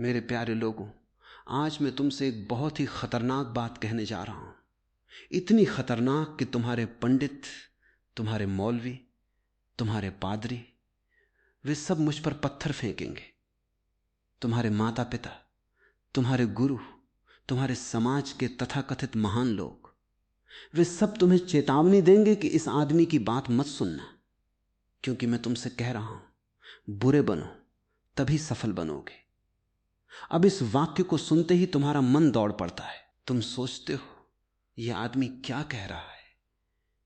मेरे प्यारे लोगों, आज मैं तुमसे एक बहुत ही खतरनाक बात कहने जा रहा हूं। इतनी खतरनाक कि तुम्हारे पंडित, तुम्हारे मौलवी, तुम्हारे पादरी, वे सब मुझ पर पत्थर फेंकेंगे। तुम्हारे माता पिता, तुम्हारे गुरु, तुम्हारे समाज के तथाकथित महान लोग, वे सब तुम्हें चेतावनी देंगे कि इस आदमी की बात मत सुनना, क्योंकि मैं तुमसे कह रहा हूं, बुरे बनो तभी सफल बनोगे। अब इस वाक्य को सुनते ही तुम्हारा मन दौड़ पड़ता है। तुम सोचते हो यह आदमी क्या कह रहा है,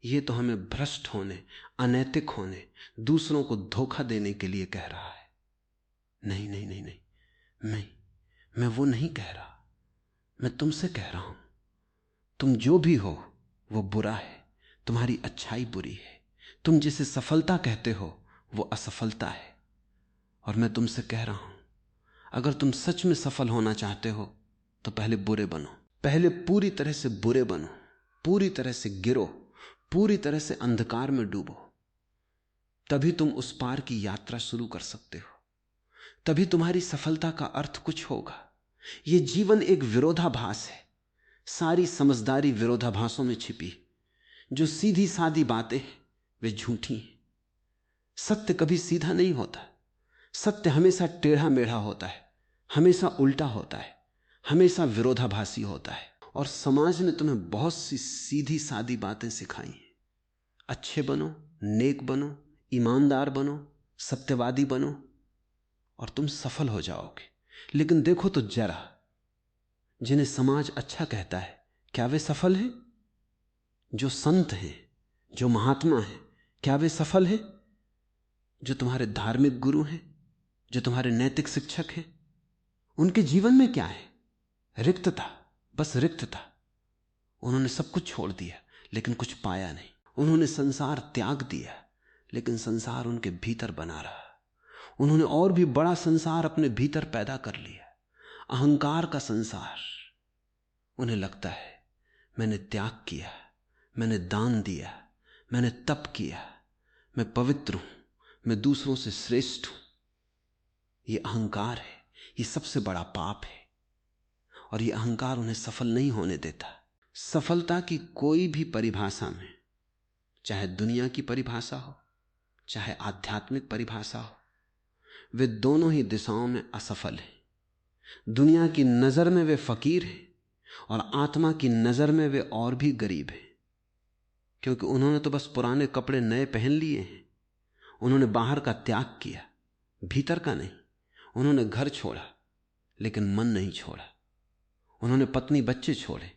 यह तो हमें भ्रष्ट होने, अनैतिक होने, दूसरों को धोखा देने के लिए कह रहा है। नहीं नहीं नहीं नहीं, मैं वो नहीं कह रहा। मैं तुमसे कह रहा हूं, तुम जो भी हो वो बुरा है, तुम्हारी अच्छाई बुरी है। तुम जिसे सफलता कहते हो वो असफलता है। और मैं तुमसे कह रहा हूं, अगर तुम सच में सफल होना चाहते हो तो पहले बुरे बनो। पहले पूरी तरह से बुरे बनो, पूरी तरह से गिरो, पूरी तरह से अंधकार में डूबो। तभी तुम उस पार की यात्रा शुरू कर सकते हो। तभी तुम्हारी सफलता का अर्थ कुछ होगा। यह जीवन एक विरोधाभास है। सारी समझदारी विरोधाभासों में छिपी। जो सीधी सादी बातें वे झूठी हैं। सत्य कभी सीधा नहीं होता। सत्य हमेशा टेढ़ा मेढ़ा होता है, हमेशा उल्टा होता है, हमेशा विरोधाभासी होता है। और समाज ने तुम्हें बहुत सी सीधी सादी बातें सिखाई हैं। अच्छे बनो, नेक बनो, ईमानदार बनो, सत्यवादी बनो और तुम सफल हो जाओगे। लेकिन देखो तो जरा, जिन्हें समाज अच्छा कहता है, क्या वे सफल हैं? जो संत हैं, जो महात्मा हैं, क्या वे सफल हैं? जो तुम्हारे धार्मिक गुरु हैं, जो तुम्हारे नैतिक शिक्षक हैं, उनके जीवन में क्या है? रिक्तता, बस रिक्तता। उन्होंने सब कुछ छोड़ दिया लेकिन कुछ पाया नहीं। उन्होंने संसार त्याग दिया लेकिन संसार उनके भीतर बना रहा। उन्होंने और भी बड़ा संसार अपने भीतर पैदा कर लिया, अहंकार का संसार। उन्हें लगता है मैंने त्याग किया, मैंने दान दिया, मैंने तप किया, मैं पवित्र हूं, मैं दूसरों से श्रेष्ठ हूं। यह अहंकार है, यह सबसे बड़ा पाप है। और यह अहंकार उन्हें सफल नहीं होने देता। सफलता की कोई भी परिभाषा में, चाहे दुनिया की परिभाषा हो, चाहे आध्यात्मिक परिभाषा हो, वे दोनों ही दिशाओं में असफल हैं। दुनिया की नजर में वे फकीर हैं और आत्मा की नजर में वे और भी गरीब हैं। क्योंकि उन्होंने तो बस पुराने कपड़े नए पहन लिए हैं। उन्होंने बाहर का त्याग किया, भीतर का नहीं। उन्होंने घर छोड़ा लेकिन मन नहीं छोड़ा। उन्होंने पत्नी बच्चे छोड़े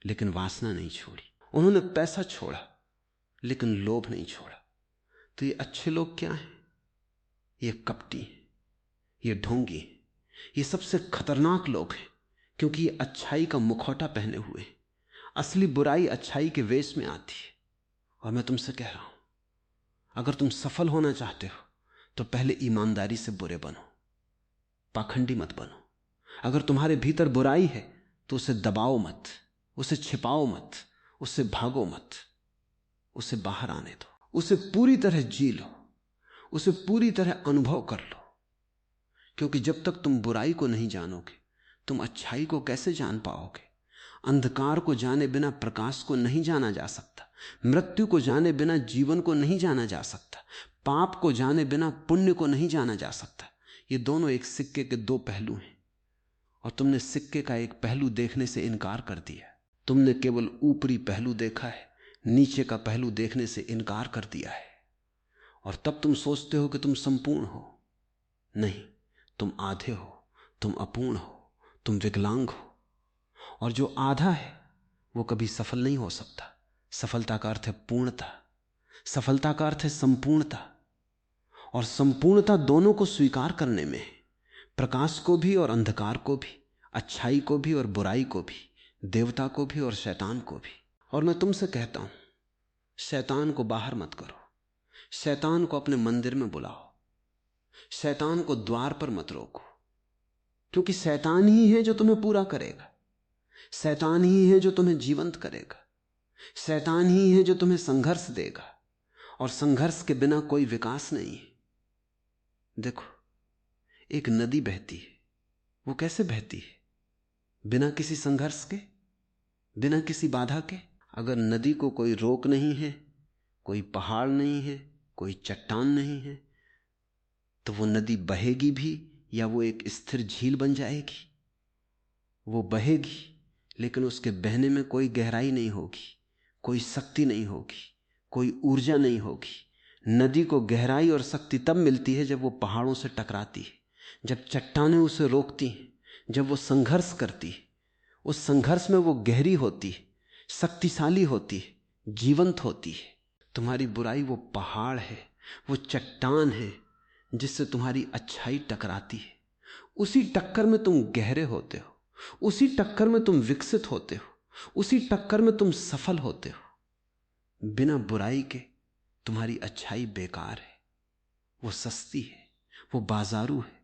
लेकिन वासना नहीं छोड़ी। उन्होंने पैसा छोड़ा लेकिन लोभ नहीं छोड़ा। तो ये अच्छे लोग क्या हैं? ये कपटी हैं, ये ढोंगी हैं, ये सबसे खतरनाक लोग हैं, क्योंकि ये अच्छाई का मुखौटा पहने हुए हैं। असली बुराई अच्छाई के वेश में आती है। और मैं तुमसे कह रहा हूं, अगर तुम सफल होना चाहते हो तो पहले ईमानदारी से बुरे बनो, पाखंडी मत बनो। अगर तुम्हारे भीतर बुराई है तो उसे दबाओ मत, उसे छिपाओ मत, उससे भागो मत, उसे बाहर आने दो। उसे पूरी तरह जी लो, उसे पूरी तरह अनुभव कर लो। क्योंकि जब तक तुम बुराई को नहीं जानोगे, तुम अच्छाई को कैसे जान पाओगे? अंधकार को जाने बिना प्रकाश को नहीं जाना जा सकता। मृत्यु को जाने बिना जीवन को नहीं जाना जा सकता। पाप को जाने बिना पुण्य को नहीं जाना जा सकता। ये दोनों एक सिक्के के दो पहलू हैं और तुमने सिक्के का एक पहलू देखने से इनकार कर दिया। तुमने केवल ऊपरी पहलू देखा है, नीचे का पहलू देखने से इनकार कर दिया है। और तब तुम सोचते हो कि तुम संपूर्ण हो। नहीं, तुम आधे हो, तुम अपूर्ण हो, तुम विकलांग हो। और जो आधा है वो कभी सफल नहीं हो सकता। सफलता का अर्थ है पूर्णता, सफलता का अर्थ है संपूर्णता। और संपूर्णता दोनों को स्वीकार करने में है, प्रकाश को भी और अंधकार को भी, अच्छाई को भी और बुराई को भी, देवता को भी और शैतान को भी। और मैं तुमसे कहता हूं, शैतान को बाहर मत करो, शैतान को अपने मंदिर में बुलाओ, शैतान को द्वार पर मत रोको। क्योंकि शैतान ही है जो तुम्हें पूरा करेगा, शैतान ही है जो तुम्हें जीवंत करेगा, शैतान ही है जो तुम्हें संघर्ष देगा। और संघर्ष के बिना कोई विकास नहीं है। देखो, एक नदी बहती है, वो कैसे बहती है? बिना किसी संघर्ष के, बिना किसी बाधा के। अगर नदी को कोई रोक नहीं है, कोई पहाड़ नहीं है, कोई चट्टान नहीं है, तो वो नदी बहेगी भी या वो एक स्थिर झील बन जाएगी? वो बहेगी, लेकिन उसके बहने में कोई गहराई नहीं होगी, कोई शक्ति नहीं होगी, कोई ऊर्जा नहीं होगी। नदी को गहराई और शक्ति तब मिलती है जब वो पहाड़ों से टकराती है, जब चट्टानें उसे रोकती हैं, जब वो संघर्ष करती है। उस संघर्ष में वो गहरी होती है, शक्तिशाली होती है, जीवंत होती है। तुम्हारी बुराई वो पहाड़ है, वो चट्टान है जिससे तुम्हारी अच्छाई टकराती है। उसी टक्कर में तुम गहरे होते हो, उसी टक्कर में तुम विकसित होते हो, उसी टक्कर में तुम सफल होते हो। बिना बुराई के तुम्हारी अच्छाई बेकार है, वो सस्ती है, वो बाजारू है,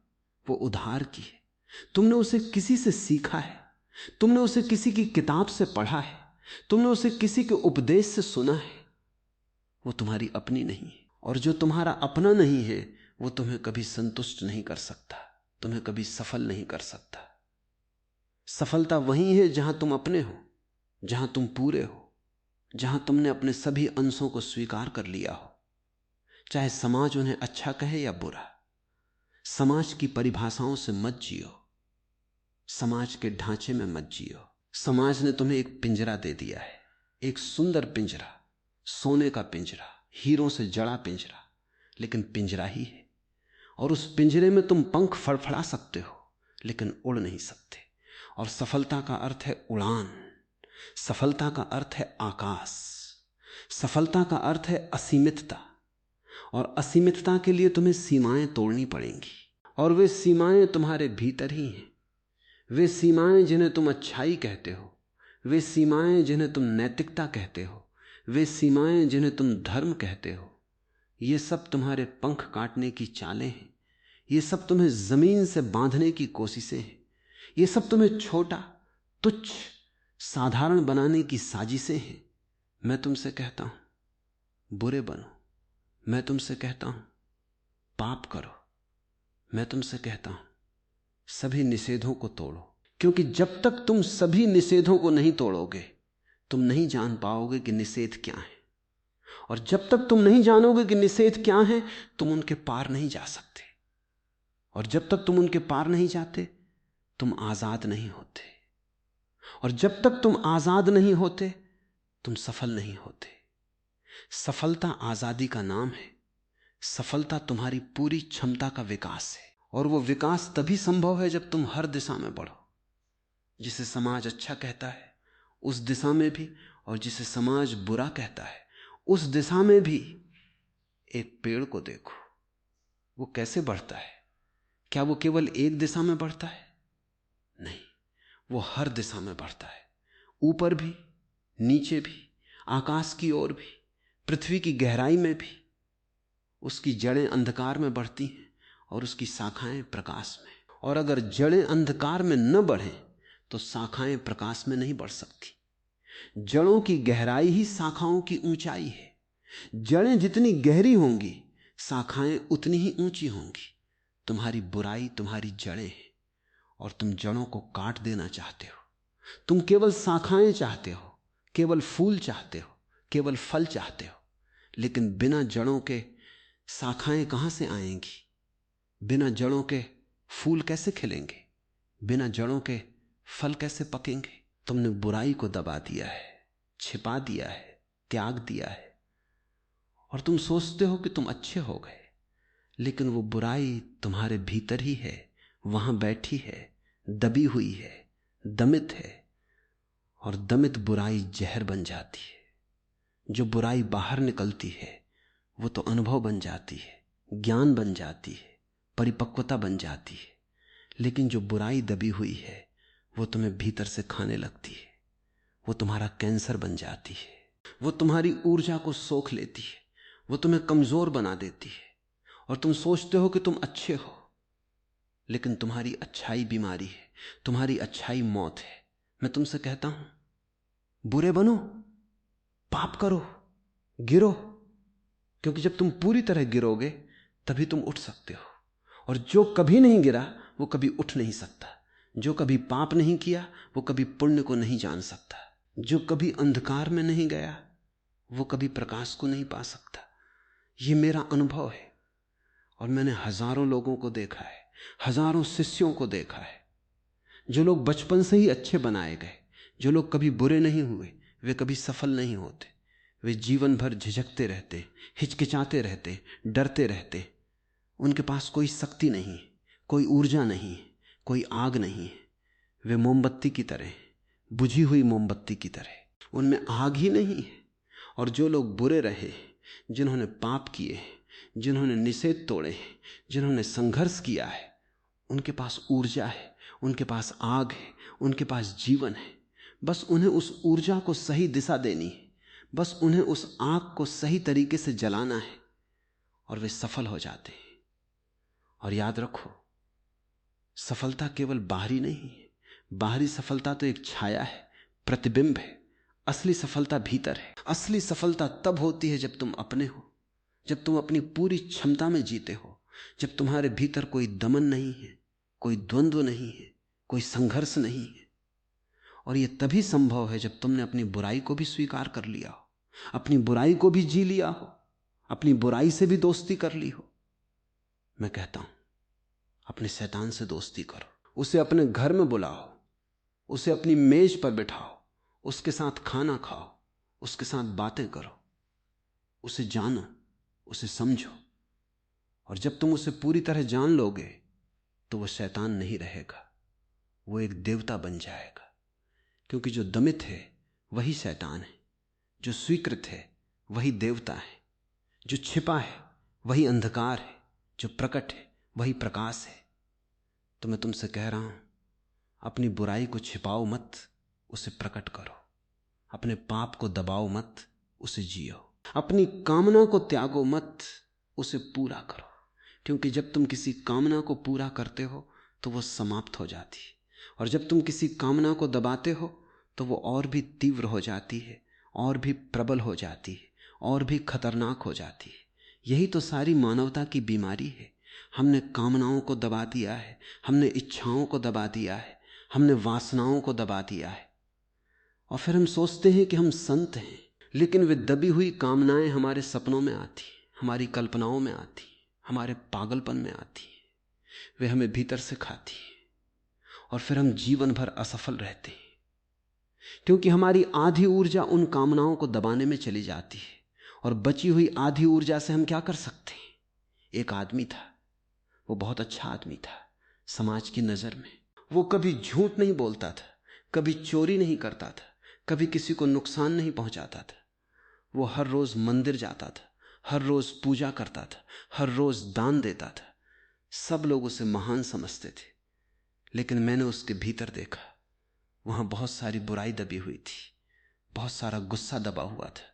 वो उधार की है। तुमने उसे किसी से सीखा है, तुमने उसे किसी की किताब से पढ़ा है, तुमने उसे किसी के उपदेश से सुना है। वो तुम्हारी अपनी नहीं है, और जो तुम्हारा अपना नहीं है वो तुम्हें कभी संतुष्ट नहीं कर सकता, तुम्हें कभी सफल नहीं कर सकता। सफलता वहीं है जहां तुम अपने हो, जहां तुम पूरे हो, जहां तुमने अपने सभी अंशों को स्वीकार कर लिया हो। चाहे समाज उन्हें अच्छा कहे या बुरा, समाज की परिभाषाओं से मत जियो, समाज के ढांचे में मत जियो। समाज ने तुम्हें एक पिंजरा दे दिया है, एक सुंदर पिंजरा, सोने का पिंजरा, हीरों से जड़ा पिंजरा, लेकिन पिंजरा ही है। और उस पिंजरे में तुम पंख फड़फड़ा सकते हो, लेकिन उड़ नहीं सकते। और सफलता का अर्थ है उड़ान, सफलता का अर्थ है आकाश, सफलता का अर्थ है असीमितता। और असीमितता के लिए तुम्हें सीमाएं तोड़नी पड़ेंगी, और वे सीमाएं तुम्हारे भीतर ही हैं। वे सीमाएं जिन्हें तुम अच्छाई कहते हो, वे सीमाएं जिन्हें तुम नैतिकता कहते हो, वे सीमाएं जिन्हें तुम धर्म कहते हो, ये सब तुम्हारे पंख काटने की चालें हैं। ये सब तुम्हें जमीन से बांधने की कोशिशें हैं। ये सब तुम्हें छोटा, तुच्छ, साधारण बनाने की साजिशें हैं। मैं तुमसे कहता हूं बुरे बनो, मैं तुमसे कहता हूं पाप करो, मैं तुमसे कहता हूं सभी निषेधों को तोड़ो। क्योंकि जब तक तुम सभी निषेधों को नहीं तोड़ोगे, तुम नहीं जान पाओगे कि निषेध क्या है। और जब तक तुम नहीं जानोगे कि निषेध क्या है, तुम उनके पार नहीं जा सकते। और जब तक तुम उनके पार नहीं जाते, तुम आजाद नहीं होते। और जब तक तुम आजाद नहीं होते, तुम सफल नहीं होते। सफलता आजादी का नाम है। सफलता तुम्हारी पूरी क्षमता का विकास है। और वो विकास तभी संभव है जब तुम हर दिशा में बढ़ो। जिसे समाज अच्छा कहता है उस दिशा में भी, और जिसे समाज बुरा कहता है उस दिशा में भी। एक पेड़ को देखो, वो कैसे बढ़ता है। क्या वो केवल एक दिशा में बढ़ता है? नहीं, वो हर दिशा में बढ़ता है, ऊपर भी, नीचे भी, आकाश की ओर भी, पृथ्वी की गहराई में भी। उसकी जड़ें अंधकार में बढ़ती हैं और उसकी शाखाएं प्रकाश में। और अगर जड़ें अंधकार में न बढ़ें तो शाखाएं प्रकाश में नहीं बढ़ सकती। जड़ों की गहराई ही शाखाओं की ऊंचाई है। जड़ें जितनी गहरी होंगी, शाखाएं उतनी ही ऊंची होंगी। तुम्हारी बुराई तुम्हारी जड़ें हैं, और तुम जड़ों को काट देना चाहते हो। तुम केवल शाखाएं चाहते हो, केवल फूल चाहते हो, केवल फल चाहते हो। लेकिन बिना जड़ों के शाखाएं कहां से आएंगी? बिना जड़ों के फूल कैसे खिलेंगे? बिना जड़ों के फल कैसे पकेंगे? तुमने बुराई को दबा दिया है, छिपा दिया है, त्याग दिया है, और तुम सोचते हो कि तुम अच्छे हो गए। लेकिन वो बुराई तुम्हारे भीतर ही है, वहां बैठी है, दबी हुई है, दमित है। और दमित बुराई जहर बन जाती है। जो बुराई बाहर निकलती है वो तो अनुभव बन जाती है, ज्ञान बन जाती है, परिपक्वता बन जाती है। लेकिन जो बुराई दबी हुई है वो तुम्हें भीतर से खाने लगती है। वो तुम्हारा कैंसर बन जाती है। वो तुम्हारी ऊर्जा को सोख लेती है, वो तुम्हें कमजोर बना देती है। और तुम सोचते हो कि तुम अच्छे हो, लेकिन तुम्हारी अच्छाई बीमारी है, तुम्हारी अच्छाई मौत है। मैं तुमसे कहता हूं बुरे बनो, पाप करो, गिरो। क्योंकि जब तुम पूरी तरह गिरोगे तभी तुम उठ सकते हो। और जो कभी नहीं गिरा वो कभी उठ नहीं सकता। जो कभी पाप नहीं किया वो कभी पुण्य को नहीं जान सकता। जो कभी अंधकार में नहीं गया वो कभी प्रकाश को नहीं पा सकता। ये मेरा अनुभव है और मैंने हजारों लोगों को देखा है, हजारों शिष्यों को देखा है। जो लोग बचपन से ही अच्छे बनाए गए, जो लोग कभी बुरे नहीं हुए, वे कभी सफल नहीं होते। वे जीवन भर झिझकते रहते, हिचकिचाते रहते, डरते रहते। उनके पास कोई शक्ति नहीं, कोई ऊर्जा नहीं, कोई आग नहीं। वे मोमबत्ती की तरह, बुझी हुई मोमबत्ती की तरह, उनमें आग ही नहीं है। और जो लोग बुरे रहे, जिन्होंने पाप किए, जिन्होंने निषेध तोड़े, जिन्होंने संघर्ष किया है, उनके पास ऊर्जा है, उनके पास आग है, उनके पास जीवन है। बस उन्हें उस ऊर्जा को सही दिशा देनी है, बस उन्हें उस आग को सही तरीके से जलाना है और वे सफल हो जाते हैं। और याद रखो, सफलता केवल बाहरी नहीं है। बाहरी सफलता तो एक छाया है, प्रतिबिंब है। असली सफलता भीतर है। असली सफलता तब होती है जब तुम अपने हो, जब तुम अपनी पूरी क्षमता में जीते हो, जब तुम्हारे भीतर कोई दमन नहीं है, कोई द्वंद्व नहीं है, कोई संघर्ष नहीं है। और यह तभी संभव है जब तुमने अपनी बुराई को भी स्वीकार कर लिया हो, अपनी बुराई को भी जी लिया हो, अपनी बुराई से भी दोस्ती कर ली हो। मैं कहता हूं, अपने शैतान से दोस्ती करो, उसे अपने घर में बुलाओ, उसे अपनी मेज पर बिठाओ, उसके साथ खाना खाओ, उसके साथ बातें करो, उसे जानो, उसे समझो। और जब तुम उसे पूरी तरह जान लोगे तो वह शैतान नहीं रहेगा, वो एक देवता बन जाएगा। क्योंकि जो दमित है वही शैतान है, जो स्वीकृत है वही देवता है, जो छिपा है वही अंधकार है, जो प्रकट है वही प्रकाश है। तो मैं तुमसे कह रहा हूं, अपनी बुराई को छिपाओ मत, उसे प्रकट करो। अपने पाप को दबाओ मत, उसे जियो। अपनी कामना को त्यागो मत, उसे पूरा करो। क्योंकि जब तुम किसी कामना को पूरा करते हो तो वो समाप्त हो जाती है, और जब तुम किसी कामना को दबाते हो तो वो और भी तीव्र हो जाती है, और भी प्रबल हो जाती है, और भी खतरनाक हो जाती है। यही तो सारी मानवता की बीमारी है। हमने कामनाओं को दबा दिया है, हमने इच्छाओं को दबा दिया है, हमने वासनाओं को दबा दिया है। और फिर हम सोचते हैं कि हम संत हैं, लेकिन वे दबी हुई कामनाएं हमारे सपनों में आती, हमारी कल्पनाओं में आती, हमारे पागलपन में आती, वे हमें भीतर से खाती, और फिर हम जीवन भर असफल रहते हैं। क्योंकि हमारी आधी ऊर्जा उन कामनाओं को दबाने में चली जाती है, और बची हुई आधी ऊर्जा से हम क्या कर सकते हैं। एक आदमी था, वो बहुत अच्छा आदमी था समाज की नजर में। वो कभी झूठ नहीं बोलता था, कभी चोरी नहीं करता था, कभी किसी को नुकसान नहीं पहुंचाता था। वो हर रोज मंदिर जाता था, हर रोज पूजा करता था, हर रोज दान देता था। सब लोग उसे महान समझते थे, लेकिन मैंने उसके भीतर देखा, वहां बहुत सारी बुराई दबी हुई थी, बहुत सारा गुस्सा दबा हुआ था,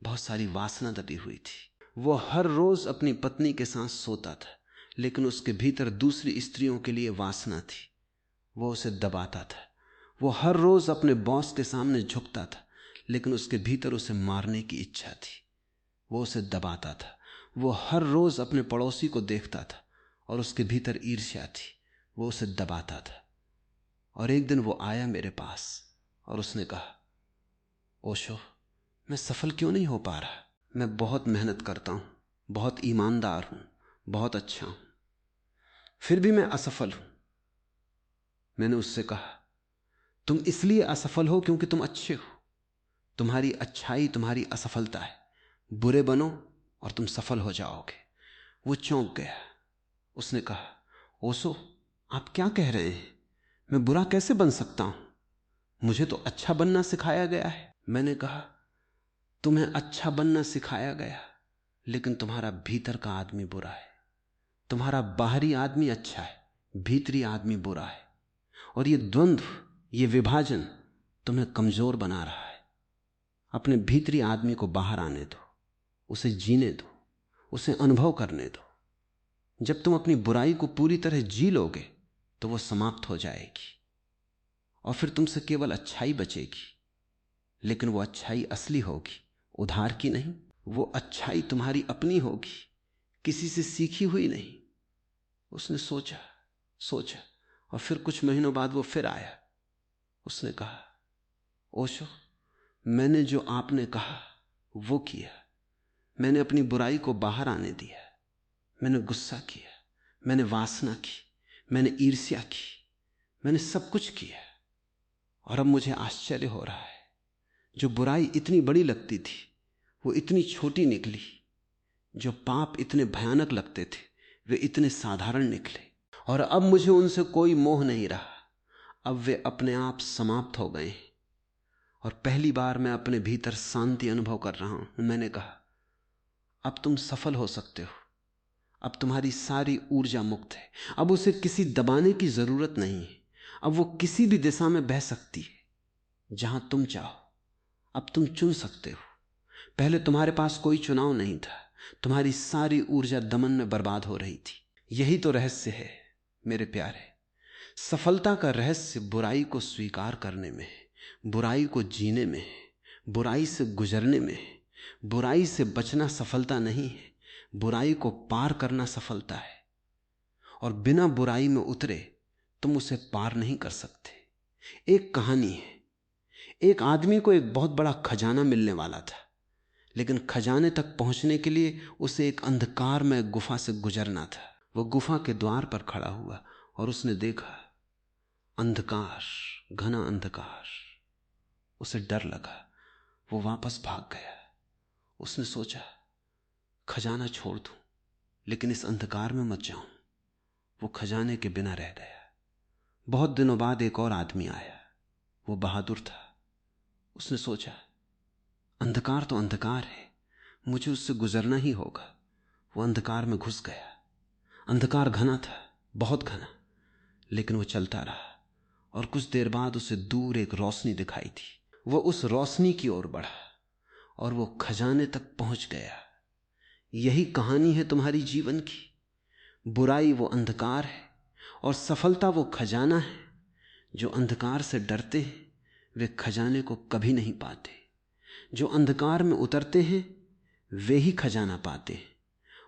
बहुत सारी वासना दबी हुई थी। वो हर रोज अपनी पत्नी के साथ सोता था, लेकिन उसके भीतर दूसरी स्त्रियों के लिए वासना थी, वो उसे दबाता था। वो हर रोज अपने बॉस के सामने झुकता था, लेकिन उसके भीतर उसे मारने की इच्छा थी, वो उसे दबाता था। वो हर रोज अपने पड़ोसी को देखता था और उसके भीतर ईर्ष्या थी, वो उसे दबाता था। और एक दिन वो आया मेरे पास और उसने कहा, ओशो, मैं सफल क्यों नहीं हो पा रहा? मैं बहुत मेहनत करता हूं, बहुत ईमानदार हूं, बहुत अच्छा हूं, फिर भी मैं असफल हूं। मैंने उससे कहा, तुम इसलिए असफल हो क्योंकि तुम अच्छे हो। तुम्हारी अच्छाई तुम्हारी असफलता है। बुरे बनो और तुम सफल हो जाओगे। वो चौंक गया। उसने कहा, ओशो, आप क्या कह रहे हैं? मैं बुरा कैसे बन सकता हूं? मुझे तो अच्छा बनना सिखाया गया है। मैंने कहा, तुम्हें अच्छा बनना सिखाया गया, लेकिन तुम्हारा भीतर का आदमी बुरा है। तुम्हारा बाहरी आदमी अच्छा है, भीतरी आदमी बुरा है। और ये द्वंद्व, ये विभाजन तुम्हें कमजोर बना रहा है। अपने भीतरी आदमी को बाहर आने दो, उसे जीने दो, उसे अनुभव करने दो। जब तुम अपनी बुराई को पूरी तरह जी लोगे तो वो समाप्त हो जाएगी और फिर तुमसे केवल अच्छाई बचेगी। लेकिन वो अच्छाई असली होगी, उधार की नहीं। वो अच्छाई तुम्हारी अपनी होगी, किसी से सीखी हुई नहीं। उसने सोचा और फिर कुछ महीनों बाद वो फिर आया। उसने कहा, ओशो, मैंने जो आपने कहा वो किया। मैंने अपनी बुराई को बाहर आने दिया, मैंने गुस्सा किया, मैंने वासना की, मैंने ईर्ष्या की, मैंने सब कुछ किया। और अब मुझे आश्चर्य हो रहा है, जो बुराई इतनी बड़ी लगती थी वो इतनी छोटी निकली, जो पाप इतने भयानक लगते थे वे इतने साधारण निकले, और अब मुझे उनसे कोई मोह नहीं रहा। अब वे अपने आप समाप्त हो गए और पहली बार मैं अपने भीतर शांति अनुभव कर रहा हूं। मैंने कहा, अब तुम सफल हो सकते हो, अब तुम्हारी सारी ऊर्जा मुक्त है, अब उसे किसी दबाने की जरूरत नहीं है, अब वो किसी भी दिशा में बह सकती है जहां तुम चाहो। अब तुम चुन सकते हो। पहले तुम्हारे पास कोई चुनाव नहीं था, तुम्हारी सारी ऊर्जा दमन में बर्बाद हो रही थी। यही तो रहस्य है मेरे प्यारे। सफलता का रहस्य बुराई को स्वीकार करने में है, बुराई को जीने में है, बुराई से गुजरने में है। बुराई से बचना सफलता नहीं है, बुराई को पार करना सफलता है। और बिना बुराई में उतरे तुम उसे पार नहीं कर सकते। एक कहानी है, एक आदमी को एक बहुत बड़ा खजाना मिलने वाला था, लेकिन खजाने तक पहुंचने के लिए उसे एक अंधकार में गुफा से गुजरना था। वो गुफा के द्वार पर खड़ा हुआ और उसने देखा अंधकार, घना अंधकार। उसे डर लगा, वो वापस भाग गया। उसने सोचा खजाना छोड़ दूं, लेकिन इस अंधकार में मत जाऊं। वो खजाने के बिना रह गया। बहुत दिनों बाद एक और आदमी आया, वो बहादुर था। उसने सोचा अंधकार तो अंधकार है, मुझे उससे गुजरना ही होगा। वो अंधकार में घुस गया। अंधकार घना था, बहुत घना, लेकिन वो चलता रहा और कुछ देर बाद उसे दूर एक रोशनी दिखाई थी। वो उस रोशनी की ओर बढ़ा और वो खजाने तक पहुंच गया। यही कहानी है तुम्हारी जीवन की। बुराई वो अंधकार है और सफलता वो खजाना है। जो अंधकार से डरते हैं वे खजाने को कभी नहीं पाते। जो अंधकार में उतरते हैं वे ही खजाना पाते हैं,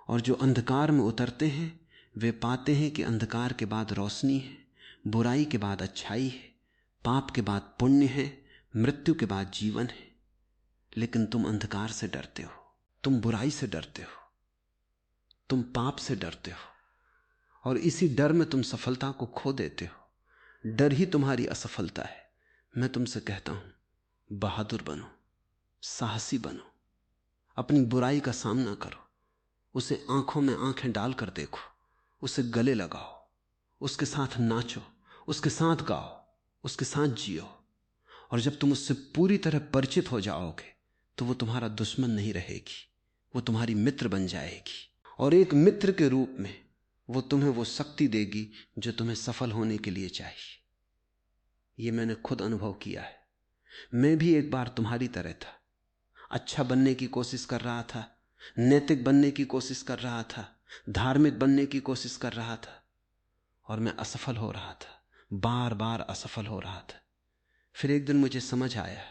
और जो अंधकार में उतरते हैं वे पाते हैं कि अंधकार के बाद रोशनी है, बुराई के बाद अच्छाई है, पाप के बाद पुण्य है, मृत्यु के बाद जीवन है। लेकिन तुम अंधकार से डरते हो, तुम बुराई से डरते हो, तुम पाप से डरते हो, और इसी डर में तुम सफलता को खो देते हो। डर ही तुम्हारी असफलता है। मैं तुमसे कहता हूं, बहादुर बनो, साहसी बनो, अपनी बुराई का सामना करो, उसे आंखों में आंखें डालकर देखो, उसे गले लगाओ, उसके साथ नाचो, उसके साथ गाओ, उसके साथ जियो। और जब तुम उससे पूरी तरह परिचित हो जाओगे तो वो तुम्हारा दुश्मन नहीं रहेगी, वो तुम्हारी मित्र बन जाएगी। और एक मित्र के रूप में वो तुम्हें वो शक्ति देगी जो तुम्हें सफल होने के लिए चाहिए। ये मैंने खुद अनुभव किया है। मैं भी एक बार तुम्हारी तरह था, अच्छा बनने की कोशिश कर रहा था, नैतिक बनने की कोशिश कर रहा था, धार्मिक बनने की कोशिश कर रहा था, और मैं असफल हो रहा था, बार बार असफल हो रहा था। फिर एक दिन मुझे समझ आया,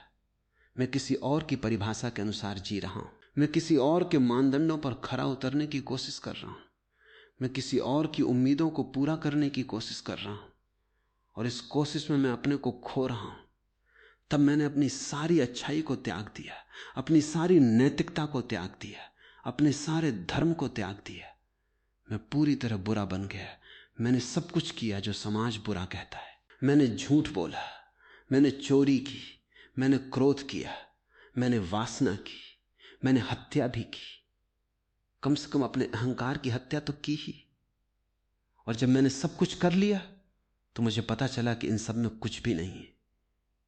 मैं किसी और की परिभाषा के अनुसार जी रहा हूं, मैं किसी और के मानदंडों पर खरा उतरने की कोशिश कर रहा हूं, मैं किसी और की उम्मीदों को पूरा करने की कोशिश कर रहा हूं, और इस कोशिश में मैं अपने को खो रहा हूं। तब मैंने अपनी सारी अच्छाई को त्याग दिया, अपनी सारी नैतिकता को त्याग दिया, अपने सारे धर्म को त्याग दिया। मैं पूरी तरह बुरा बन गया। मैंने सब कुछ किया जो समाज बुरा कहता है। मैंने झूठ बोला, मैंने चोरी की, मैंने क्रोध किया, मैंने वासना की, मैंने हत्या भी की। कम से कम अपने अहंकार की हत्या तो की ही। और जब मैंने सब कुछ कर लिया तो मुझे पता चला कि इन सब में कुछ भी नहीं है,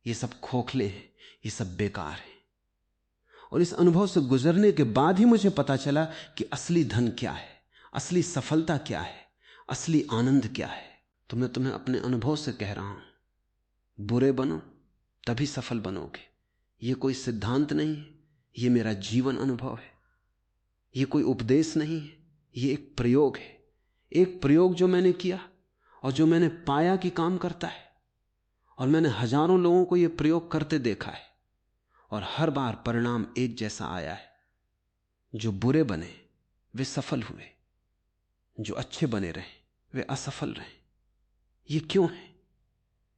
ये सब खोखले हैं, ये सब बेकार है। और इस अनुभव से गुजरने के बाद ही मुझे पता चला कि असली धन क्या है, असली सफलता क्या है, असली आनंद क्या है। तो मैं तुम्हें अपने अनुभव से कह रहा हूं, बुरे बनो तभी सफल बनोगे। ये कोई सिद्धांत नहीं है, ये मेरा जीवन अनुभव है। ये कोई उपदेश नहीं है, ये एक प्रयोग है। एक प्रयोग जो मैंने किया और जो मैंने पाया कि काम करता है। और मैंने हजारों लोगों को यह प्रयोग करते देखा है और हर बार परिणाम एक जैसा आया है। जो बुरे बने वे सफल हुए, जो अच्छे बने रहे वे असफल रहे। ये क्यों है?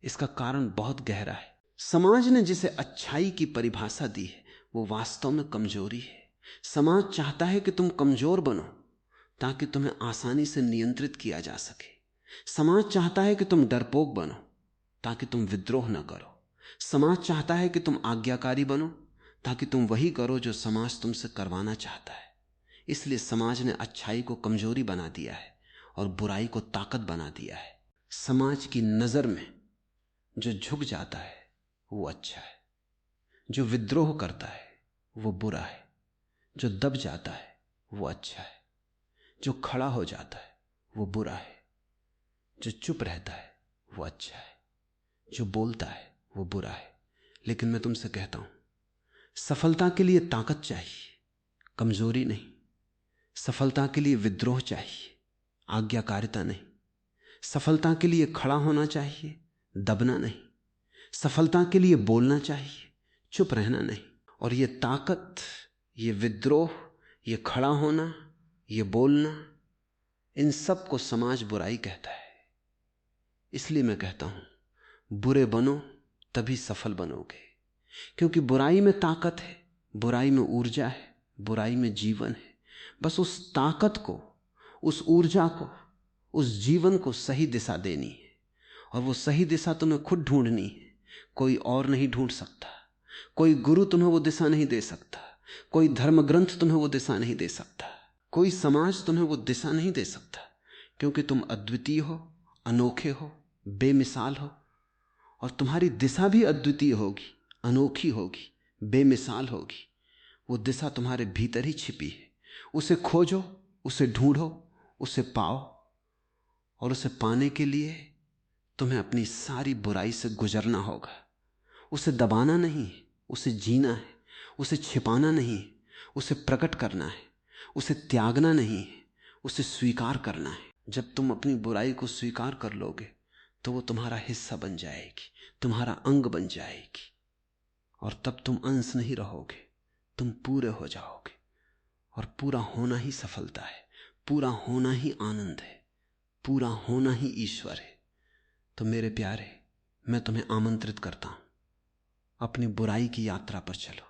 इसका कारण बहुत गहरा है। समाज ने जिसे अच्छाई की परिभाषा दी है वो वास्तव में कमजोरी है। समाज चाहता है कि तुम कमजोर बनो ताकि तुम्हें आसानी से नियंत्रित किया जा सके। समाज चाहता है कि तुम डरपोक बनो ताकि तुम विद्रोह न करो। समाज चाहता है कि तुम आज्ञाकारी बनो ताकि तुम वही करो जो समाज तुमसे करवाना चाहता है। इसलिए समाज ने अच्छाई को कमजोरी बना दिया है और बुराई को ताकत बना दिया है। समाज की नजर में जो झुक जाता है वो अच्छा है, जो विद्रोह करता है वो बुरा है, जो दब जाता है वो अच्छा है, जो खड़ा हो जाता है वो बुरा है, जो चुप रहता है वो अच्छा है, जो बोलता है वो बुरा है। लेकिन मैं तुमसे कहता हूं, सफलता के लिए ताकत चाहिए, कमजोरी नहीं। सफलता के लिए विद्रोह चाहिए, आज्ञाकारिता नहीं। सफलता के लिए खड़ा होना चाहिए, दबना नहीं। सफलता के लिए बोलना चाहिए, चुप रहना नहीं। और ये ताकत, ये विद्रोह, ये खड़ा होना, ये बोलना, इन सब को समाज बुराई कहता है। इसलिए मैं कहता हूं, बुरे बनो तभी सफल बनोगे, क्योंकि बुराई में ताकत है, बुराई में ऊर्जा है, बुराई में जीवन है। बस उस ताकत को, उस ऊर्जा को, उस जीवन को सही दिशा देनी है। और वो सही दिशा तुम्हें खुद ढूंढनी है, कोई और नहीं ढूंढ सकता। कोई गुरु तुम्हें वो दिशा नहीं दे सकता, कोई धर्म ग्रंथ तुम्हें वो दिशा नहीं दे सकता, कोई समाज तुम्हें वो दिशा नहीं दे सकता, क्योंकि तुम अद्वितीय हो, अनोखे हो, बेमिसाल हो। और तुम्हारी दिशा भी अद्वितीय होगी, अनोखी होगी, बेमिसाल होगी। वो दिशा तुम्हारे भीतर ही छिपी है। उसे खोजो, उसे ढूंढो, उसे पाओ। और उसे पाने के लिए तुम्हें अपनी सारी बुराई से गुजरना होगा। उसे दबाना नहीं है, उसे जीना है। उसे छिपाना नहीं है, उसे प्रकट करना है। उसे त्यागना नहीं है, उसे स्वीकार करना है। जब तुम अपनी बुराई को स्वीकार कर लोगे तो वो तुम्हारा हिस्सा बन जाएगी, तुम्हारा अंग बन जाएगी। और तब तुम अंश नहीं रहोगे, तुम पूरे हो जाओगे। और पूरा होना ही सफलता है, पूरा होना ही आनंद है, पूरा होना ही ईश्वर है। तो मेरे प्यारे, मैं तुम्हें आमंत्रित करता हूं, अपनी बुराई की यात्रा पर चलो।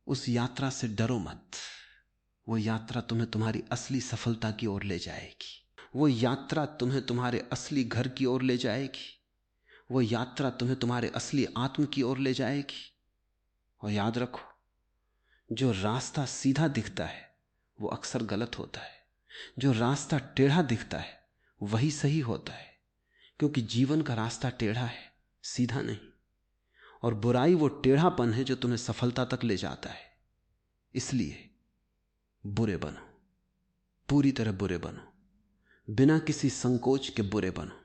उस यात्रा से डरो मत। वो यात्रा तुम्हें तुम्हारी असली सफलता की ओर ले जाएगी। वो यात्रा तुम्हें तुम्हारे असली घर की ओर ले जाएगी। वो यात्रा तुम्हें तुम्हारे असली आत्म की ओर ले जाएगी। और याद रखो, जो रास्ता सीधा दिखता है वो अक्सर गलत होता है। जो रास्ता टेढ़ा दिखता है वही सही होता है, क्योंकि जीवन का रास्ता टेढ़ा है, सीधा नहीं। और बुराई वो टेढ़ापन है जो तुम्हें सफलता तक ले जाता है। इसलिए बुरे बनो, पूरी तरह बुरे बनो, बिना किसी संकोच के बुरे बनो,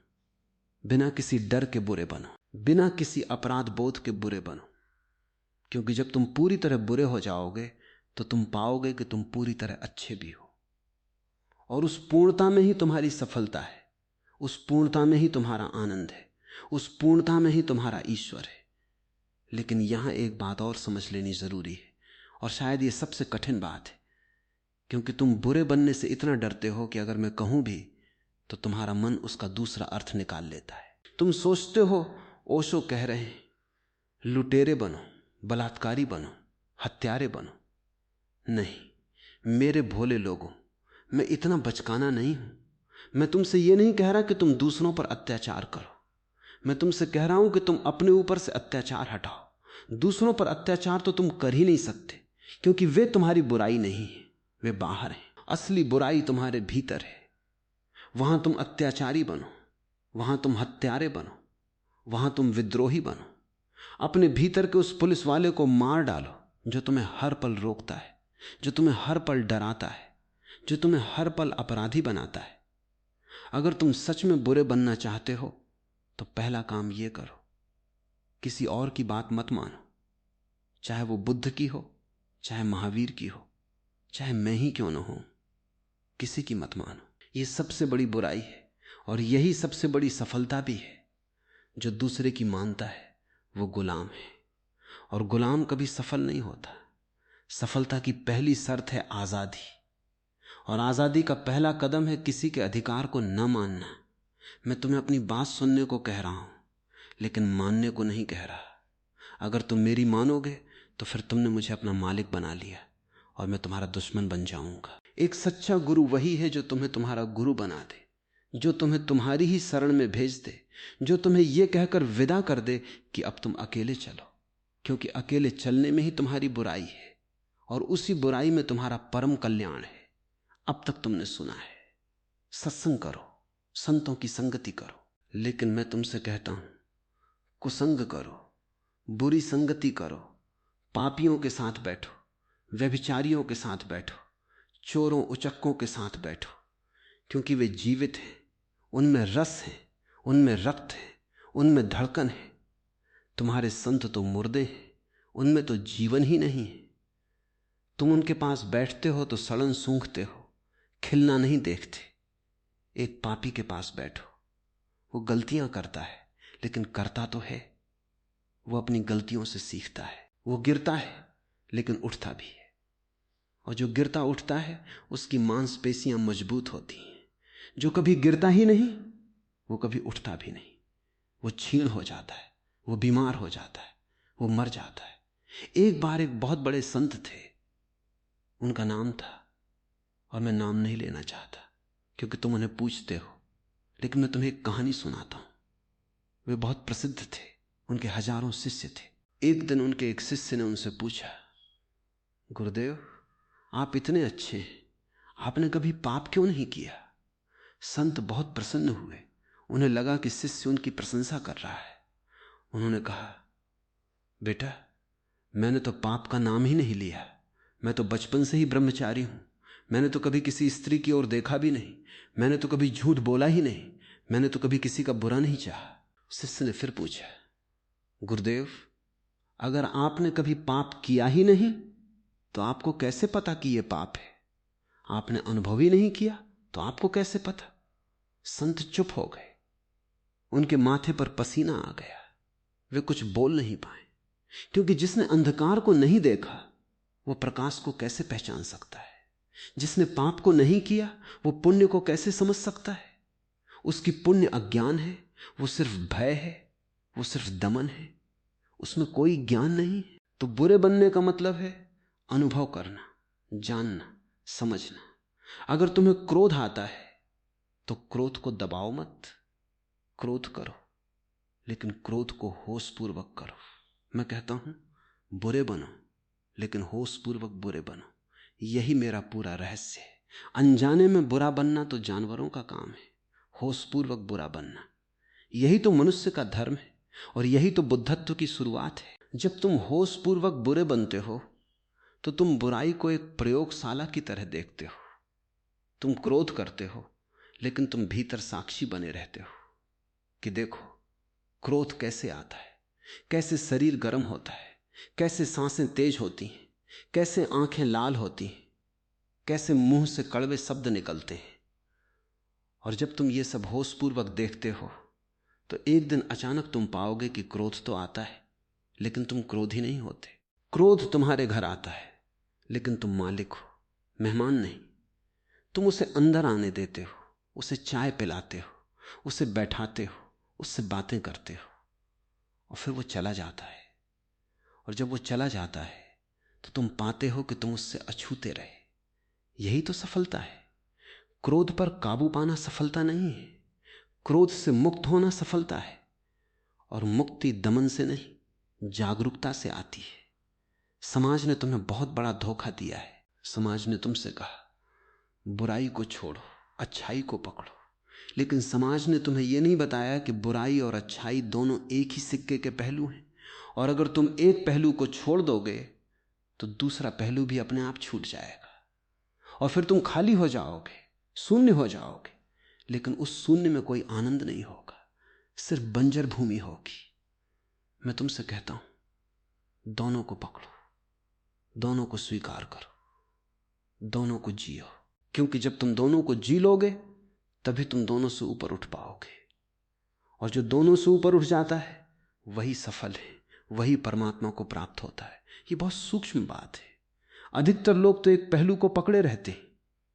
बिना किसी डर के बुरे बनो, बिना किसी अपराध बोध के बुरे बनो। क्योंकि जब तुम पूरी तरह बुरे हो जाओगे तो तुम पाओगे कि तुम पूरी तरह अच्छे भी हो। और उस पूर्णता में ही तुम्हारी सफलता है, उस पूर्णता में ही तुम्हारा आनंद है, उस पूर्णता में ही तुम्हारा ईश्वर है। लेकिन यहां एक बात और समझ लेनी जरूरी है, और शायद ये सबसे कठिन बात है, क्योंकि तुम बुरे बनने से इतना डरते हो कि अगर मैं कहूं भी तो तुम्हारा मन उसका दूसरा अर्थ निकाल लेता है। तुम सोचते हो, ओशो कह रहे हैं, लुटेरे बनो, बलात्कारी बनो, हत्यारे बनो। नहीं मेरे भोले लोगों, मैं इतना बचकाना नहीं हूं। मैं तुमसे यह नहीं कह रहा कि तुम दूसरों पर अत्याचार करो, मैं तुमसे कह रहा हूं कि तुम अपने ऊपर से अत्याचार हटाओ। दूसरों पर अत्याचार तो तुम कर ही नहीं सकते, क्योंकि वे तुम्हारी बुराई नहीं है, वे बाहर हैं। असली बुराई तुम्हारे भीतर है। वहां तुम अत्याचारी बनो, वहां तुम हत्यारे बनो, वहां तुम विद्रोही बनो। अपने भीतर के उस पुलिस वाले को मार डालो जो तुम्हें हर पल रोकता है, जो तुम्हें हर पल डराता है, जो तुम्हें हर पल अपराधी बनाता है। अगर तुम सच में बुरे बनना चाहते हो तो पहला काम यह करो, किसी और की बात मत मानो, चाहे वो बुद्ध की हो, चाहे महावीर की हो, चाहे मैं ही क्यों न हूं, किसी की मत मानो। यह सबसे बड़ी बुराई है और यही सबसे बड़ी सफलता भी है। जो दूसरे की मानता है वो गुलाम है, और गुलाम कभी सफल नहीं होता। सफलता की पहली शर्त है आजादी, और आजादी का पहला कदम है किसी के अधिकार को न मानना, मैं तुम्हें अपनी बात सुनने को कह रहा हूं, लेकिन मानने को नहीं कह रहा। अगर तुम मेरी मानोगे तो फिर तुमने मुझे अपना मालिक बना लिया और मैं तुम्हारा दुश्मन बन जाऊंगा। एक सच्चा गुरु वही है जो तुम्हें तुम्हारा गुरु बना दे, जो तुम्हें तुम्हारी ही शरण में भेज दे, जो तुम्हें यह कहकर विदा कर दे कि अब तुम अकेले चलो, क्योंकि अकेले चलने में ही तुम्हारी बुराई है और उसी बुराई में तुम्हारा परम कल्याण है। अब तक तुमने सुना है, सत्संग करो, संतों की संगति करो, लेकिन मैं तुमसे कहता हूं कुसंग करो, बुरी संगति करो, पापियों के साथ बैठो, व्यभिचारियों के साथ बैठो, चोरों उचक्कों के साथ बैठो, क्योंकि वे जीवित हैं, उनमें रस है, उनमें रक्त है, उनमें धड़कन है। तुम्हारे संत तो मुर्दे हैं, उनमें तो जीवन ही नहीं है। तुम उनके पास बैठते हो तो सड़न सूंघते हो, खिलना नहीं देखते। एक पापी के पास बैठो, वो गलतियां करता है लेकिन करता तो है। वो अपनी गलतियों से सीखता है, वो गिरता है लेकिन उठता भी है, और जो गिरता उठता है उसकी मांसपेशियां मजबूत होती हैं। जो कभी गिरता ही नहीं वो कभी उठता भी नहीं, वो क्षीण हो जाता है, वो बीमार हो जाता है, वो मर जाता है। एक बार एक बहुत बड़े संत थे, उनका नाम था, और मैं नाम नहीं लेना चाहता क्योंकि तुम उन्हें पूछते हो, लेकिन मैं तुम्हें एक कहानी सुनाता हूं। वे बहुत प्रसिद्ध थे, उनके हजारों शिष्य थे। एक दिन उनके एक शिष्य ने उनसे पूछा, गुरुदेव आप इतने अच्छे हैं, आपने कभी पाप क्यों नहीं किया? संत बहुत प्रसन्न हुए, उन्हें लगा कि शिष्य उनकी प्रशंसा कर रहा है। उन्होंने कहा, बेटा मैंने तो पाप का नाम ही नहीं लिया, मैं तो बचपन से ही ब्रह्मचारी हूं, मैंने तो कभी किसी स्त्री की ओर देखा भी नहीं, मैंने तो कभी झूठ बोला ही नहीं, मैंने तो कभी किसी का बुरा नहीं चाहा। शिष्य ने फिर पूछा, गुरुदेव अगर आपने कभी पाप किया ही नहीं तो आपको कैसे पता कि यह पाप है? आपने अनुभव ही नहीं किया तो आपको कैसे पता? संत चुप हो गए, उनके माथे पर पसीना आ गया, वे कुछ बोल नहीं पाए, क्योंकि जिसने अंधकार को नहीं देखा वो प्रकाश को कैसे पहचान सकता है? जिसने पाप को नहीं किया वो पुण्य को कैसे समझ सकता है? उसकी पुण्य अज्ञान है, वो सिर्फ भय है, वो सिर्फ दमन है, उसमें कोई ज्ञान नहीं। तो बुरे बनने का मतलब है अनुभव करना, जानना, समझना। अगर तुम्हें क्रोध आता है तो क्रोध को दबाओ मत, क्रोध करो, लेकिन क्रोध को होशपूर्वक करो। मैं कहता हूं बुरे बनो, लेकिन होशपूर्वक बुरे बनो। यही मेरा पूरा रहस्य है। अनजाने में बुरा बनना तो जानवरों का काम है, होशपूर्वक बुरा बनना यही तो मनुष्य का धर्म है, और यही तो बुद्धत्व की शुरुआत है। जब तुम होशपूर्वक बुरे बनते हो तो तुम बुराई को एक प्रयोगशाला की तरह देखते हो। तुम क्रोध करते हो लेकिन तुम भीतर साक्षी बने रहते हो कि देखो क्रोध कैसे आता है, कैसे शरीर गर्म होता है, कैसे सांसें तेज होती हैं, कैसे आंखें लाल होती हैं, कैसे मुंह से कड़वे शब्द निकलते हैं। और जब तुम ये सब होशपूर्वक देखते हो तो एक दिन अचानक तुम पाओगे कि क्रोध तो आता है लेकिन तुम क्रोधी नहीं होते। क्रोध तुम्हारे घर आता है लेकिन तुम मालिक हो, मेहमान नहीं। तुम उसे अंदर आने देते हो, उसे चाय पिलाते हो, उसे बैठाते हो, उससे बातें करते हो, और फिर वो चला जाता है। और जब वो चला जाता है तो तुम पाते हो कि तुम उससे अछूते रहे। यही तो सफलता है। क्रोध पर काबू पाना सफलता नहीं है, क्रोध से मुक्त होना सफलता है। और मुक्ति दमन से नहीं, जागरूकता से आती है। समाज ने तुम्हें बहुत बड़ा धोखा दिया है। समाज ने तुमसे कहा बुराई को छोड़ो, अच्छाई को पकड़ो, लेकिन समाज ने तुम्हें यह नहीं बताया कि बुराई और अच्छाई दोनों एक ही सिक्के के पहलू हैं, और अगर तुम एक पहलू को छोड़ दोगे तो दूसरा पहलू भी अपने आप छूट जाएगा, और फिर तुम खाली हो जाओगे, शून्य हो जाओगे। लेकिन उस शून्य में कोई आनंद नहीं होगा, सिर्फ बंजर भूमि होगी। मैं तुमसे कहता हूं दोनों को पकड़ो, दोनों को स्वीकार करो, दोनों को जियो, क्योंकि जब तुम दोनों को जी लोगे तभी तुम दोनों से ऊपर उठ पाओगे। और जो दोनों से ऊपर उठ जाता है वही सफल है, वही परमात्मा को प्राप्त होता है। ये बहुत सूक्ष्म बात है। अधिकतर लोग तो एक पहलू को पकड़े रहते हैं,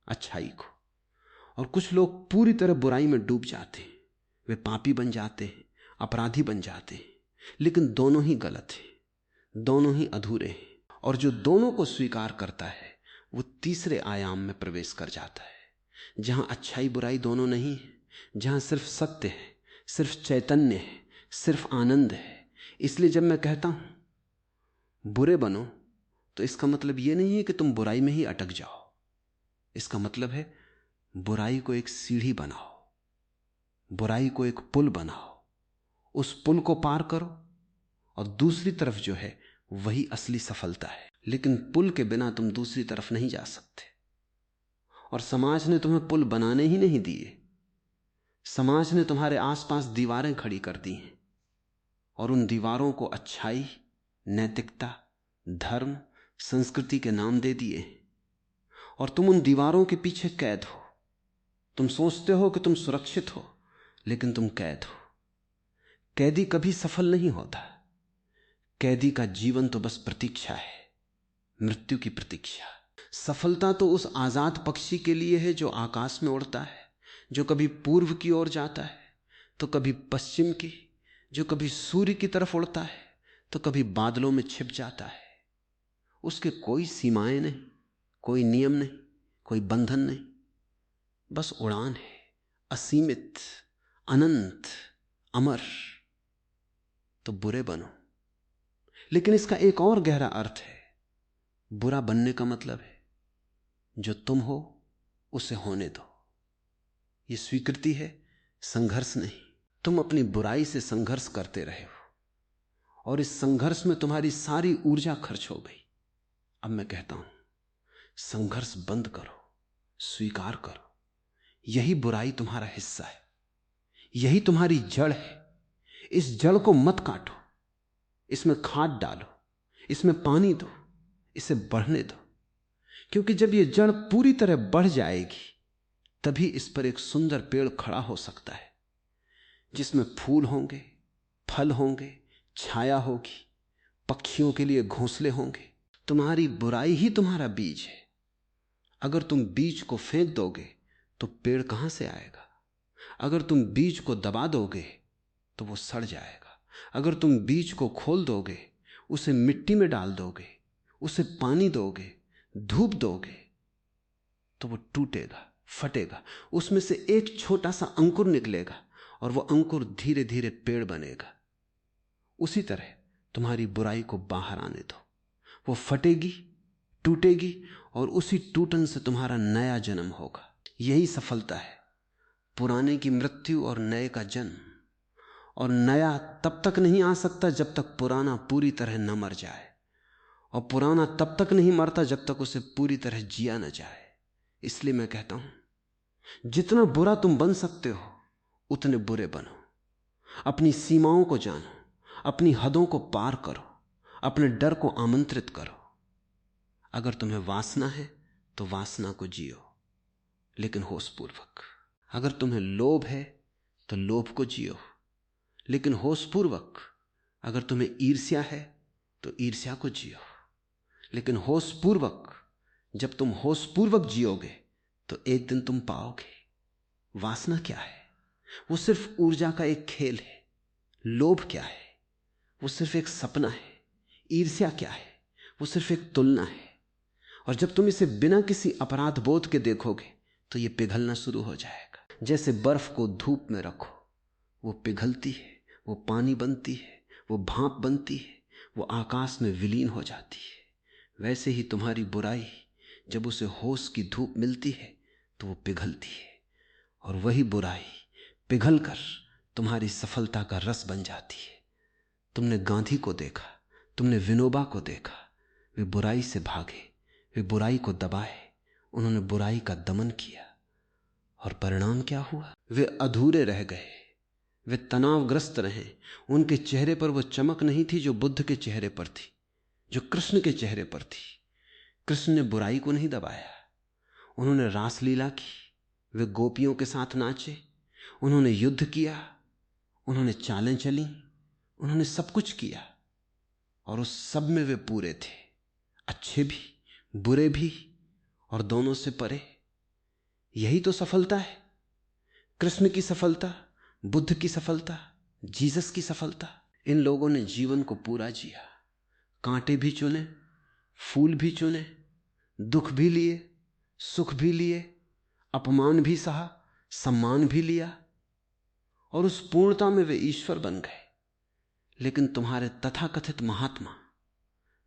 अच्छाई को, और कुछ लोग पूरी तरह बुराई में डूब जाते हैं। वे पापी बन जाते हैं, अपराधी बन जाते हैं। लेकिन दोनों ही गलत हैं, दोनों ही अधूरे हैं। और जो दोनों को स्वीकार करता है वो तीसरे आयाम में प्रवेश कर जाता है, जहां अच्छाई बुराई दोनों नहीं है, जहां सिर्फ सत्य है, सिर्फ चैतन्य है, सिर्फ आनंद है। इसलिए जब मैं कहता हूं बुरे बनो, तो इसका मतलब यह नहीं है कि तुम बुराई में ही अटक जाओ। इसका मतलब है बुराई को एक सीढ़ी बनाओ, बुराई को एक पुल बनाओ, उस पुल को पार करो, और दूसरी तरफ जो है वही असली सफलता है। लेकिन पुल के बिना तुम दूसरी तरफ नहीं जा सकते। और समाज ने तुम्हें पुल बनाने ही नहीं दिए, समाज ने तुम्हारे आसपास दीवारें खड़ी कर दी हैं, और उन दीवारों को अच्छाई, नैतिकता, धर्म, संस्कृति के नाम दे दिए हैं। और तुम उन दीवारों के पीछे कैद हो। तुम सोचते हो कि तुम सुरक्षित हो, लेकिन तुम कैद हो। कैदी कभी सफल नहीं होता। कैदी का जीवन तो बस प्रतीक्षा है, मृत्यु की प्रतीक्षा। सफलता तो उस आजाद पक्षी के लिए है जो आकाश में उड़ता है, जो कभी पूर्व की ओर जाता है तो कभी पश्चिम की, जो कभी सूर्य की तरफ उड़ता है तो कभी बादलों में छिप जाता है। उसके कोई सीमाएं नहीं, कोई नियम नहीं, कोई बंधन नहीं, बस उड़ान है, असीमित, अनंत, अमर। तो बुरे बनो। लेकिन इसका एक और गहरा अर्थ है। बुरा बनने का मतलब है जो तुम हो उसे होने दो। यह स्वीकृति है, संघर्ष नहीं। तुम अपनी बुराई से संघर्ष करते रहे हो और इस संघर्ष में तुम्हारी सारी ऊर्जा खर्च हो गई। अब मैं कहता हूं, संघर्ष बंद करो, स्वीकार करो। यही बुराई तुम्हारा हिस्सा है, यही तुम्हारी जड़ है। इस जड़ को मत काटो, इसमें खाद डालो, इसमें पानी दो, इसे बढ़ने दो। क्योंकि जब यह जड़ पूरी तरह बढ़ जाएगी तभी इस पर एक सुंदर पेड़ खड़ा हो सकता है, जिसमें फूल होंगे, फल होंगे, छाया होगी, पक्षियों के लिए घोंसले होंगे। तुम्हारी बुराई ही तुम्हारा बीज है। अगर तुम बीज को फेंक दोगे तो पेड़ कहां से आएगा? अगर तुम बीज को दबा दोगे तो वो सड़ जाएगा। अगर तुम बीज को खोल दोगे, उसे मिट्टी में डाल दोगे, उसे पानी दोगे, धूप दोगे, तो वो टूटेगा, फटेगा। उसमें से एक छोटा सा अंकुर निकलेगा और वो अंकुर धीरे धीरे पेड़ बनेगा। उसी तरह तुम्हारी बुराई को बाहर आने दो। वो फटेगी, टूटेगी और उसी टूटन से तुम्हारा नया जन्म होगा। यही सफलता है, पुराने की मृत्यु और नए का जन्म। और नया तब तक नहीं आ सकता जब तक पुराना पूरी तरह न मर जाए, और पुराना तब तक नहीं मरता जब तक उसे पूरी तरह जिया न जाए। इसलिए मैं कहता हूं, जितना बुरा तुम बन सकते हो उतने बुरे बनो। अपनी सीमाओं को जानो, अपनी हदों को पार करो, अपने डर को आमंत्रित करो। अगर तुम्हें वासना है तो वासना को जियो, लेकिन होशपूर्वक। अगर तुम्हें लोभ है तो लोभ को जियो, लेकिन होशपूर्वक। अगर तुम्हें ईर्ष्या है तो ईर्ष्या को जियो, लेकिन होशपूर्वक। जब तुम होशपूर्वक जियोगे तो एक दिन तुम पाओगे वासना क्या है। वो सिर्फ ऊर्जा का एक खेल है। लोभ क्या है? वो सिर्फ एक सपना है। ईर्ष्या क्या है? वो सिर्फ एक तुलना है। और जब तुम इसे बिना किसी अपराध बोध के देखोगे तो ये पिघलना शुरू हो जाएगा। जैसे बर्फ को धूप में रखो, वो पिघलती है, वो पानी बनती है, वो भाप बनती है, वो आकाश में विलीन हो जाती है। वैसे ही तुम्हारी बुराई जब उसे होश की धूप मिलती है तो वो पिघलती है, और वही बुराई पिघलकर तुम्हारी सफलता का रस बन जाती है। तुमने गांधी को देखा, तुमने विनोबा को देखा। वे बुराई से भागे, वे बुराई को दबाए, उन्होंने बुराई का दमन किया, और परिणाम क्या हुआ? वे अधूरे रह गए, वे तनावग्रस्त रहे। उनके चेहरे पर वो चमक नहीं थी जो बुद्ध के चेहरे पर थी, जो कृष्ण के चेहरे पर थी। कृष्ण ने बुराई को नहीं दबाया, उन्होंने रासलीला की, वे गोपियों के साथ नाचे, उन्होंने युद्ध किया, उन्होंने चालें चली, उन्होंने सब कुछ किया, और उस सब में वे पूरे थे, अच्छे भी, बुरे भी, और दोनों से परे। यही तो सफलता है। कृष्ण की सफलता बुद्ध की सफलता, जीसस की सफलता। इन लोगों ने जीवन को पूरा जिया, कांटे भी चुने, फूल भी चुने, दुख भी लिए, सुख भी लिए, अपमान भी सहा, सम्मान भी लिया, और उस पूर्णता में वे ईश्वर बन गए। लेकिन तुम्हारे तथाकथित महात्मा,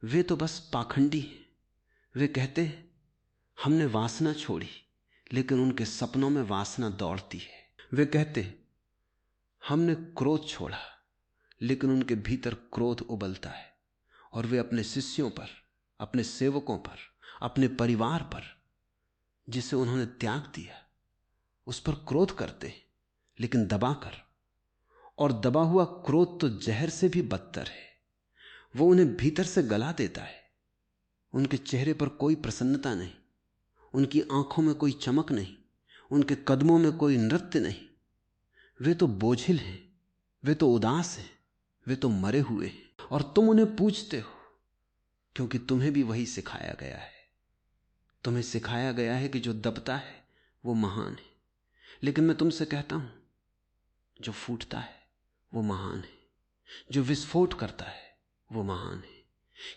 वे तो बस पाखंडी हैं। वे कहते हैं हमने वासना छोड़ी, लेकिन उनके सपनों में वासना दौड़ती है। वे कहते हैं हमने क्रोध छोड़ा, लेकिन उनके भीतर क्रोध उबलता है। और वे अपने शिष्यों पर, अपने सेवकों पर, अपने परिवार पर, जिसे उन्होंने त्याग दिया, उस पर क्रोध करते हैं, लेकिन दबाकर। और दबा हुआ क्रोध तो जहर से भी बदतर है। वो उन्हें भीतर से गला देता है। उनके चेहरे पर कोई प्रसन्नता नहीं, उनकी आंखों में कोई चमक नहीं, उनके कदमों में कोई नृत्य नहीं। वे तो बोझिल हैं, वे तो उदास हैं, वे तो मरे हुए हैं। और तुम उन्हें पूछते हो, क्योंकि तुम्हें भी वही सिखाया गया है। तुम्हें सिखाया गया है कि जो दबता है वो महान है। लेकिन मैं तुमसे कहता हूं, जो फूटता है वो महान है, जो विस्फोट करता है वो महान है।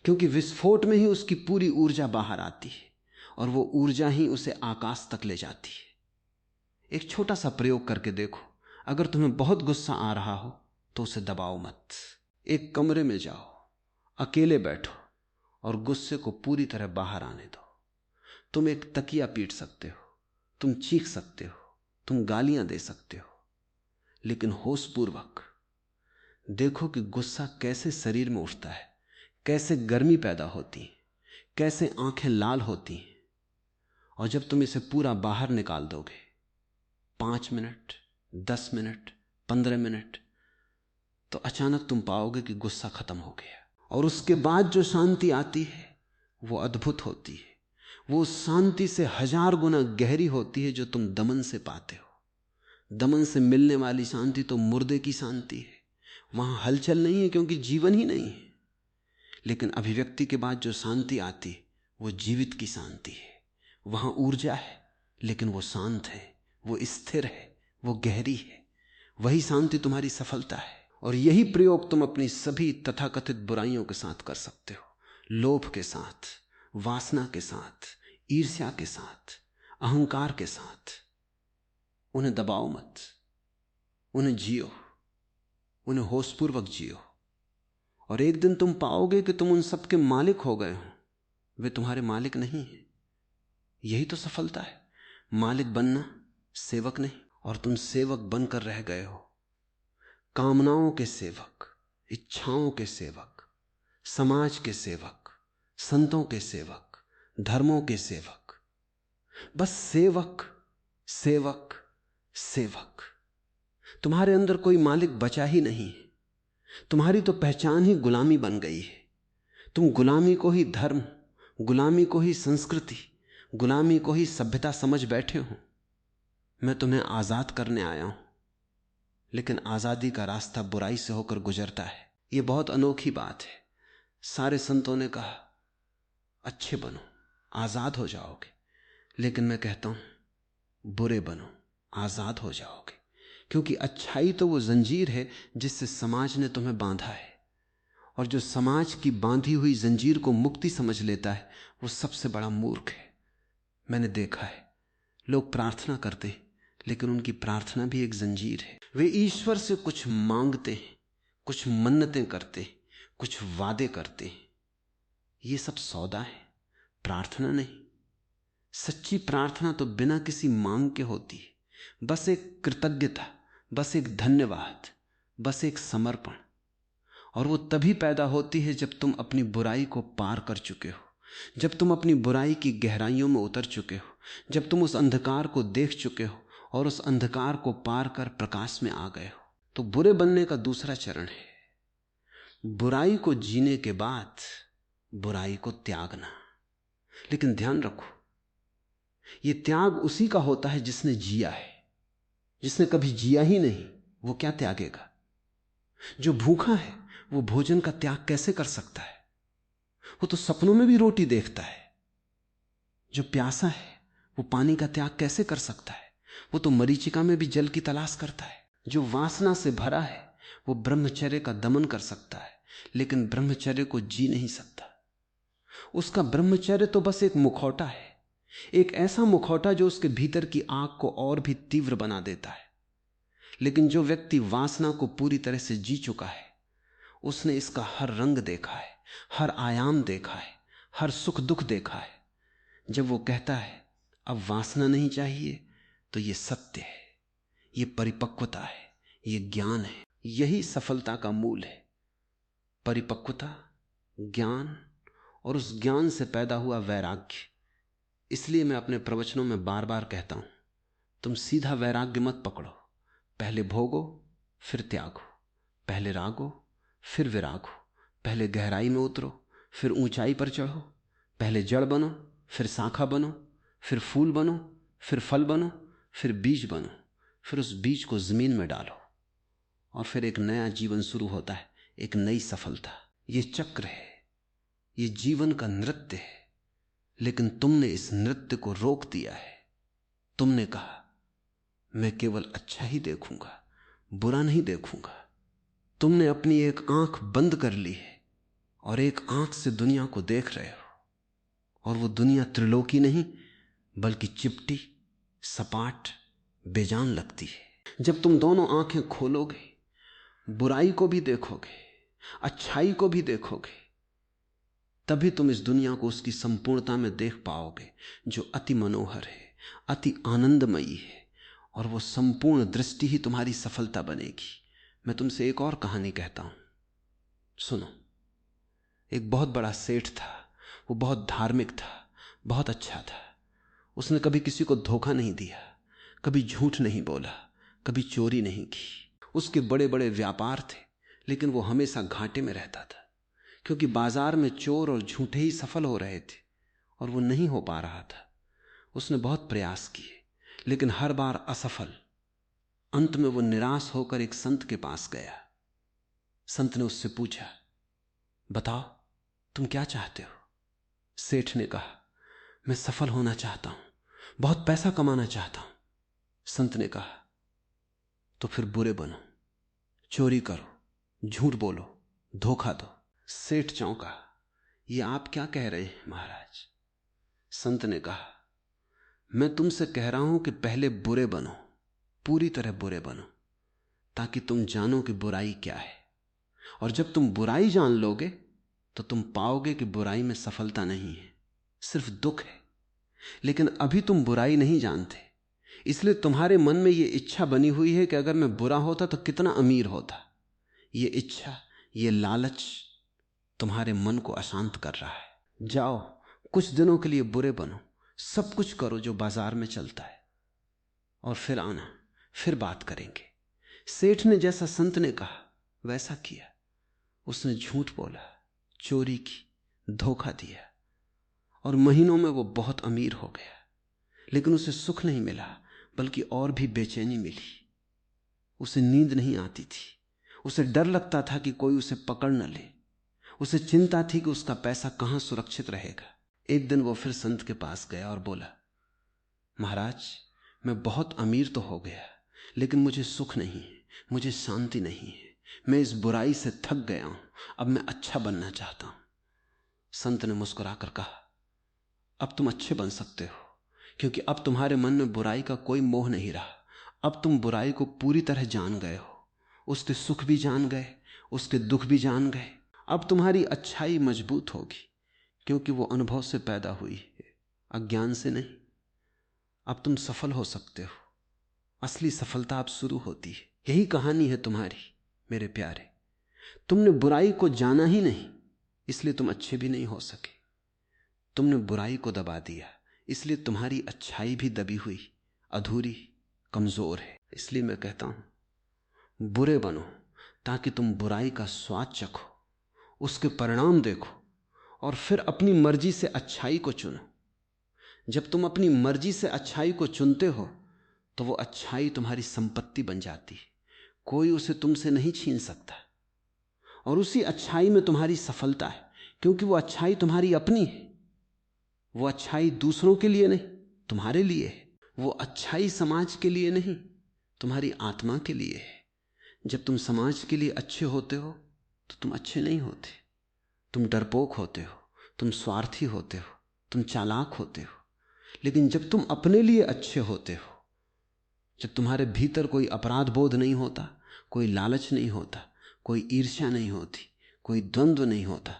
क्योंकि विस्फोट में ही उसकी पूरी ऊर्जा बाहर आती है, और वो ऊर्जा ही उसे आकाश तक ले जाती है। एक छोटा सा प्रयोग करके देखो। अगर तुम्हें बहुत गुस्सा आ रहा हो तो उसे दबाओ मत। एक कमरे में जाओ, अकेले बैठो और गुस्से को पूरी तरह बाहर आने दो। तुम एक तकिया पीट सकते हो, तुम चीख सकते हो, तुम गालियां दे सकते हो, लेकिन होशपूर्वक देखो कि गुस्सा कैसे शरीर में उठता है, कैसे गर्मी पैदा होती है, कैसे आंखें लाल होती हैं। और जब तुम इसे पूरा बाहर निकाल दोगे, 5 मिनट, 10 मिनट, 15 मिनट, तो अचानक तुम पाओगे कि गुस्सा खत्म हो गया। और उसके बाद जो शांति आती है वो अद्भुत होती है। वो शांति से 1000 गुना गहरी होती है जो तुम दमन से पाते हो। दमन से मिलने वाली शांति तो मुर्दे की शांति है। वहां हलचल नहीं है, क्योंकि जीवन ही नहीं है। लेकिन अभिव्यक्ति के बाद जो शांति आती है वो जीवित की शांति है। वहां ऊर्जा है, लेकिन वो शांत है, वो स्थिर है, वो गहरी है। वही शांति तुम्हारी सफलता है। और यही प्रयोग तुम अपनी सभी तथाकथित बुराइयों के साथ कर सकते हो। लोभ के साथ, वासना के साथ, ईर्ष्या के साथ, अहंकार के साथ। उन्हें दबाओ मत, उन्हें जियो, उन्हें होशपूर्वक जियो। और एक दिन तुम पाओगे कि तुम उन सब के मालिक हो गए हो। वे तुम्हारे मालिक नहीं हैं। यही तो सफलता है, मालिक बनना, सेवक नहीं। और तुम सेवक बनकर रह गए हो, कामनाओं के सेवक, इच्छाओं के सेवक, समाज के सेवक, संतों के सेवक, धर्मों के सेवक। बस सेवक, सेवक, सेवक। तुम्हारे अंदर कोई मालिक बचा ही नहीं है। तुम्हारी तो पहचान ही गुलामी बन गई है। तुम गुलामी को ही धर्म, गुलामी को ही संस्कृति, गुलामी को ही सभ्यता समझ बैठे हो। मैं तुम्हें आजाद करने आया हूं, लेकिन आजादी का रास्ता बुराई से होकर गुजरता है। यह बहुत अनोखी बात है। सारे संतों ने कहा अच्छे बनो, आजाद हो जाओगे। लेकिन मैं कहता हूं बुरे बनो, आजाद हो जाओगे। क्योंकि अच्छाई तो वो जंजीर है जिससे समाज ने तुम्हें बांधा है। और जो समाज की बांधी हुई जंजीर को मुक्ति समझ लेता है वो सबसे बड़ा मूर्ख है। मैंने देखा है, लोग प्रार्थना करते हैं, लेकिन उनकी प्रार्थना भी एक जंजीर है। वे ईश्वर से कुछ मांगते हैं, कुछ मन्नतें करते हैं, कुछ वादे करते हैं। ये सब सौदा है, प्रार्थना नहीं। सच्ची प्रार्थना तो बिना किसी मांग के होती है। बस एक कृतज्ञता, बस एक धन्यवाद, बस एक समर्पण। और वो तभी पैदा होती है जब तुम अपनी बुराई को पार कर चुके हो, जब तुम अपनी बुराई की गहराइयों में उतर चुके हो, जब तुम उस अंधकार को देख चुके हो और उस अंधकार को पार कर प्रकाश में आ गए हो। तो बुरे बनने का दूसरा चरण है बुराई को जीने के बाद बुराई को त्यागना। लेकिन ध्यान रखो, यह त्याग उसी का होता है जिसने जिया है। जिसने कभी जिया ही नहीं वो क्या त्यागेगा? जो भूखा है वो भोजन का त्याग कैसे कर सकता है? वो तो सपनों में भी रोटी देखता है। जो प्यासा है वो पानी का त्याग कैसे कर सकता है? वो तो मरीचिका में भी जल की तलाश करता है। जो वासना से भरा है वो ब्रह्मचर्य का दमन कर सकता है, लेकिन ब्रह्मचर्य को जी नहीं सकता। उसका ब्रह्मचर्य तो बस एक मुखौटा है, एक ऐसा मुखौटा जो उसके भीतर की आग को और भी तीव्र बना देता है। लेकिन जो व्यक्ति वासना को पूरी तरह से जी चुका है, उसने इसका हर रंग देखा है, हर आयाम देखा है, हर सुख दुख देखा है। जब वो कहता है अब वासना नहीं चाहिए, तो ये सत्य है, ये परिपक्वता है, ये ज्ञान है। यही सफलता का मूल है, परिपक्वता, ज्ञान और उस ज्ञान से पैदा हुआ वैराग्य। इसलिए मैं अपने प्रवचनों में बार बार कहता हूं, तुम सीधा वैराग्य मत पकड़ो। पहले भोगो फिर त्यागो, पहले रागो फिर विरागो, पहले गहराई में उतरो फिर ऊंचाई पर चढ़ो, पहले जड़ बनो फिर शाखा बनो, फिर फूल बनो, फिर फल बनो, फिर बीज बनो, फिर उस बीज को जमीन में डालो और फिर एक नया जीवन शुरू होता है, एक नई सफलता। ये चक्र है, ये जीवन का नृत्य है। लेकिन तुमने इस नृत्य को रोक दिया है। तुमने कहा मैं केवल अच्छा ही देखूंगा, बुरा नहीं देखूंगा। तुमने अपनी एक आंख बंद कर ली है और एक आंख से दुनिया को देख रहे हो, और वो दुनिया त्रिलोकी नहीं बल्कि चिपटी, सपाट, बेजान लगती है। जब तुम दोनों आंखें खोलोगे, बुराई को भी देखोगे, अच्छाई को भी देखोगे, तभी तुम इस दुनिया को उसकी संपूर्णता में देख पाओगे, जो अति मनोहर है, अति आनंदमयी है। और वो संपूर्ण दृष्टि ही तुम्हारी सफलता बनेगी। मैं तुमसे एक और कहानी कहता हूं, सुनो। एक बहुत बड़ा सेठ था, वो बहुत धार्मिक था, बहुत अच्छा था। उसने कभी किसी को धोखा नहीं दिया, कभी झूठ नहीं बोला, कभी चोरी नहीं की। उसके बड़े बड़े व्यापार थे, लेकिन वो हमेशा घाटे में रहता था, क्योंकि बाजार में चोर और झूठे ही सफल हो रहे थे और वो नहीं हो पा रहा था। उसने बहुत प्रयास किए, लेकिन हर बार असफल। अंत में वो निराश होकर एक संत के पास गया। संत ने उससे पूछा, बताओ तुम क्या चाहते हो? सेठ ने कहा, मैं सफल होना चाहता हूं, बहुत पैसा कमाना चाहता हूं। संत ने कहा, तो फिर बुरे बनो, चोरी करो, झूठ बोलो, धोखा दो। सेठ चौंका, ये आप क्या कह रहे हैं महाराज? संत ने कहा, मैं तुमसे कह रहा हूं कि पहले बुरे बनो, पूरी तरह बुरे बनो, ताकि तुम जानो कि बुराई क्या है। और जब तुम बुराई जान लोगे तो तुम पाओगे कि बुराई में सफलता नहीं है, सिर्फ दुख है। लेकिन अभी तुम बुराई नहीं जानते, इसलिए तुम्हारे मन में यह इच्छा बनी हुई है कि अगर मैं बुरा होता तो कितना अमीर होता। ये इच्छा, ये लालच तुम्हारे मन को अशांत कर रहा है। जाओ कुछ दिनों के लिए बुरे बनो, सब कुछ करो जो बाजार में चलता है, और फिर आना, फिर बात करेंगे। सेठ ने जैसा संत ने कहा वैसा किया। उसने झूठ बोला, चोरी की, धोखा दिया, और महीनों में वो बहुत अमीर हो गया। लेकिन उसे सुख नहीं मिला, बल्कि और भी बेचैनी मिली। उसे नींद नहीं आती थी, उसे डर लगता था कि कोई उसे पकड़ न ले, उसे चिंता थी कि उसका पैसा कहां सुरक्षित रहेगा। एक दिन वो फिर संत के पास गया और बोला, महाराज मैं बहुत अमीर तो हो गया, लेकिन मुझे सुख नहीं है, मुझे शांति नहीं है, मैं इस बुराई से थक गया हूं, अब मैं अच्छा बनना चाहता हूं। संत ने मुस्कुराकर कहा, अब तुम अच्छे बन सकते हो, क्योंकि अब तुम्हारे मन में बुराई का कोई मोह नहीं रहा। अब तुम बुराई को पूरी तरह जान गए हो, उसके सुख भी जान गए, उसके दुख भी जान गए। अब तुम्हारी अच्छाई मजबूत होगी, क्योंकि वो अनुभव से पैदा हुई है, अज्ञान से नहीं। अब तुम सफल हो सकते हो, असली सफलता अब शुरू होती है। यही कहानी है तुम्हारी मेरे प्यारे। तुमने बुराई को जाना ही नहीं, इसलिए तुम अच्छे भी नहीं हो सके। तुमने बुराई को दबा दिया, इसलिए तुम्हारी अच्छाई भी दबी हुई, अधूरी, कमजोर है। इसलिए मैं कहता हूं बुरे बनो, ताकि तुम बुराई का स्वाद चखो, उसके परिणाम देखो, और फिर अपनी मर्जी से अच्छाई को चुनो। जब तुम अपनी मर्जी से अच्छाई को चुनते हो तो वो अच्छाई तुम्हारी संपत्ति बन जाती है, कोई उसे तुमसे नहीं छीन सकता। और उसी अच्छाई में तुम्हारी सफलता है, क्योंकि वो अच्छाई तुम्हारी अपनी है। वो अच्छाई दूसरों के लिए नहीं, तुम्हारे लिए है। वो अच्छाई समाज के लिए नहीं, तुम्हारी आत्मा के लिए है। जब तुम समाज के लिए अच्छे होते हो तो तुम अच्छे नहीं होते। तुम डरपोक होते हो, तुम स्वार्थी होते हो, तुम चालाक होते हो। लेकिन जब तुम अपने लिए अच्छे होते हो, जब तुम्हारे भीतर कोई अपराध बोध नहीं होता, कोई लालच नहीं होता, कोई ईर्ष्या नहीं होती, कोई द्वंद्व नहीं होता,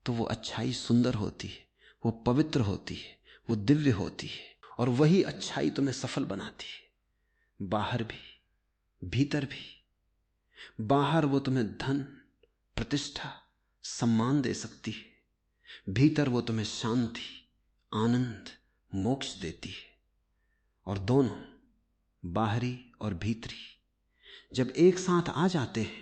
तो वो अच्छाई सुंदर होती है, वो पवित्र होती है, वो दिव्य होती है। और वही अच्छाई तुम्हें सफल बनाती है, बाहर भी भीतर भी। बाहर वो तुम्हें धन, प्रतिष्ठा, सम्मान दे सकती है, भीतर वो तुम्हें शांति, आनंद, मोक्ष देती है। और दोनों, बाहरी और भीतरी, जब एक साथ आ जाते हैं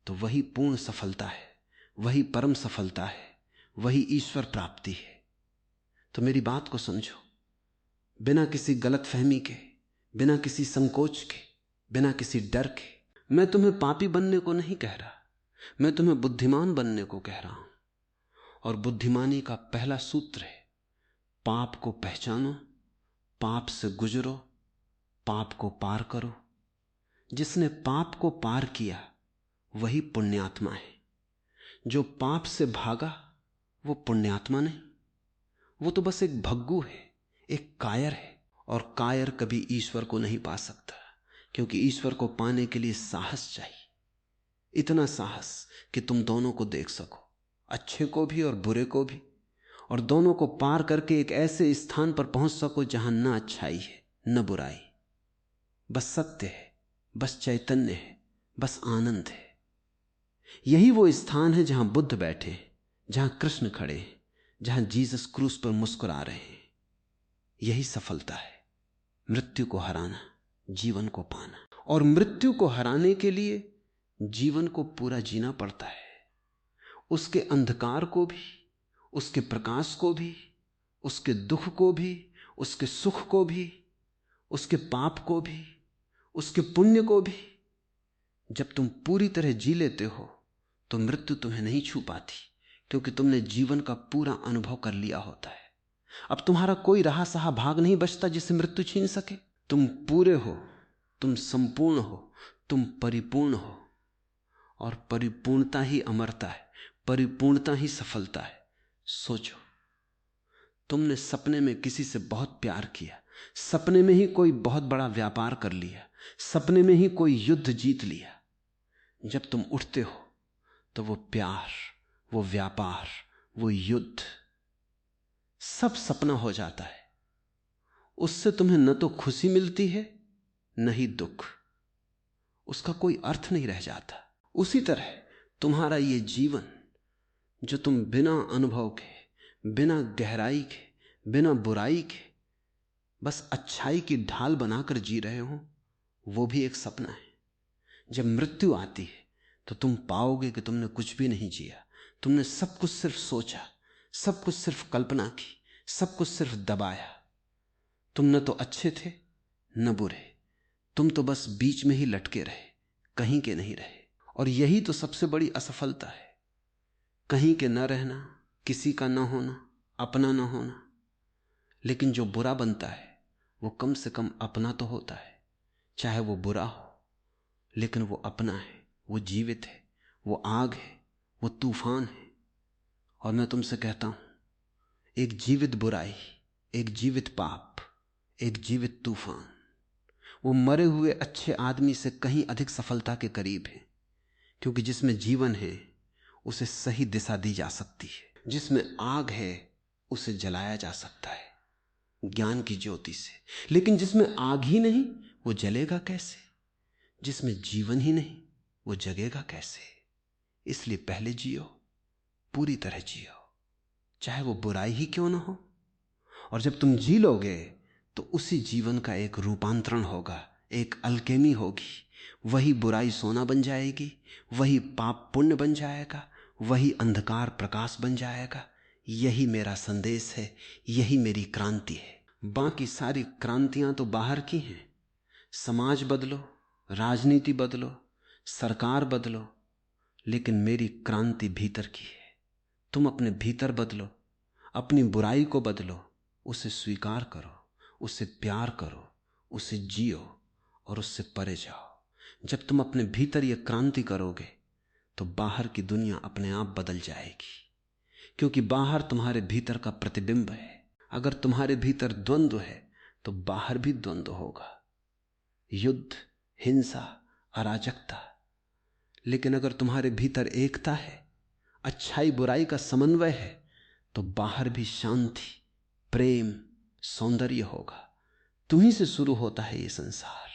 तो वही पूर्ण सफलता है, वही परम सफलता है, वही ईश्वर प्राप्ति है। तो मेरी बात को समझो, बिना किसी गलत फहमी के, बिना किसी संकोच के, बिना किसी डर के। मैं तुम्हें पापी बनने को नहीं कह रहा, मैं तुम्हें बुद्धिमान बनने को कह रहा हूं। और बुद्धिमानी का पहला सूत्र है, पाप को पहचानो, पाप से गुजरो, पाप को पार करो। जिसने पाप को पार किया वही पुण्यात्मा है। जो पाप से भागा वो पुण्यात्मा नहीं, वो तो बस एक भग्गू है, एक कायर है। और कायर कभी ईश्वर को नहीं पा सकता, क्योंकि ईश्वर को पाने के लिए साहस चाहिए। इतना साहस कि तुम दोनों को देख सको, अच्छे को भी और बुरे को भी, और दोनों को पार करके एक ऐसे स्थान पर पहुंच सको जहां न अच्छाई है न बुराई, बस सत्य है, बस चैतन्य है, बस आनंद है। यही वो स्थान है जहां बुद्ध बैठे, जहां कृष्ण खड़े हैं, जहां जीसस क्रूस पर मुस्कुरा रहे हैं। यही सफलता है, मृत्यु को हराना, जीवन को पाना। और मृत्यु को हराने के लिए जीवन को पूरा जीना पड़ता है, उसके अंधकार को भी, उसके प्रकाश को भी, उसके दुख को भी, उसके सुख को भी, उसके पाप को भी, उसके पुण्य को भी। जब तुम पूरी तरह जी लेते हो तो मृत्यु तुम्हें नहीं छू पाती, क्योंकि तुमने जीवन का पूरा अनुभव कर लिया होता है। अब तुम्हारा कोई रहा सहा भाग नहीं बचता जिसे मृत्यु छीन सके। तुम पूरे हो, तुम संपूर्ण हो, तुम परिपूर्ण हो। और परिपूर्णता ही अमरता है, परिपूर्णता ही सफलता है। सोचो, तुमने सपने में किसी से बहुत प्यार किया, सपने में ही कोई बहुत बड़ा व्यापार कर लिया, सपने में ही कोई युद्ध जीत लिया। जब तुम उठते हो तो वो प्यार, वो व्यापार, वो युद्ध सब सपना हो जाता है। उससे तुम्हें न तो खुशी मिलती है न ही दुख, उसका कोई अर्थ नहीं रह जाता। उसी तरह तुम्हारा ये जीवन जो तुम बिना अनुभव के, बिना गहराई के, बिना बुराई के, बस अच्छाई की ढाल बनाकर जी रहे हो, वो भी एक सपना है। जब मृत्यु आती है तो तुम पाओगे कि तुमने कुछ भी नहीं जिया, तुमने सब कुछ सिर्फ सोचा, सब कुछ सिर्फ कल्पना की, सब कुछ सिर्फ दबाया। तुम न तो अच्छे थे न बुरे, तुम तो बस बीच में ही लटके रहे, कहीं के नहीं रहे। और यही तो सबसे बड़ी असफलता है, कहीं के न रहना, किसी का न होना, अपना न होना। लेकिन जो बुरा बनता है वो कम से कम अपना तो होता है, चाहे वो बुरा हो, लेकिन वो अपना है, वो जीवित है, वो आग है, वो तूफान है। और मैं तुमसे कहता हूं, एक जीवित बुराई, एक जीवित पाप, एक जीवित तूफान, वो मरे हुए अच्छे आदमी से कहीं अधिक सफलता के करीब है। क्योंकि जिसमें जीवन है उसे सही दिशा दी जा सकती है, जिसमें आग है उसे जलाया जा सकता है ज्ञान की ज्योति से। लेकिन जिसमें आग ही नहीं वो जलेगा कैसे? जिसमें जीवन ही नहीं वो जगेगा कैसे? इसलिए पहले जियो, पूरी तरह जियो, चाहे वो बुराई ही क्यों ना हो। और जब तुम जी लोगे तो उसी जीवन का एक रूपांतरण होगा, एक अल्केमी होगी। वही बुराई सोना बन जाएगी, वही पाप पुण्य बन जाएगा, वही अंधकार प्रकाश बन जाएगा। यही मेरा संदेश है, यही मेरी क्रांति है। बाकी सारी क्रांतियां तो बाहर की हैं, समाज बदलो, राजनीति बदलो, सरकार बदलो, लेकिन मेरी क्रांति भीतर की है। तुम अपने भीतर बदलो, अपनी बुराई को बदलो, उसे स्वीकार करो, उसे प्यार करो, उसे जियो और उससे परे जाओ। जब तुम अपने भीतर यह क्रांति करोगे तो बाहर की दुनिया अपने आप बदल जाएगी, क्योंकि बाहर तुम्हारे भीतर का प्रतिबिंब है। अगर तुम्हारे भीतर द्वंद्व है तो बाहर भी द्वंद्व होगा, युद्ध, हिंसा, अराजकता। लेकिन अगर तुम्हारे भीतर एकता है, अच्छाई बुराई का समन्वय है, तो बाहर भी शांति, प्रेम, सौंदर्य होगा। तुम्हीं से शुरू होता है ये संसार,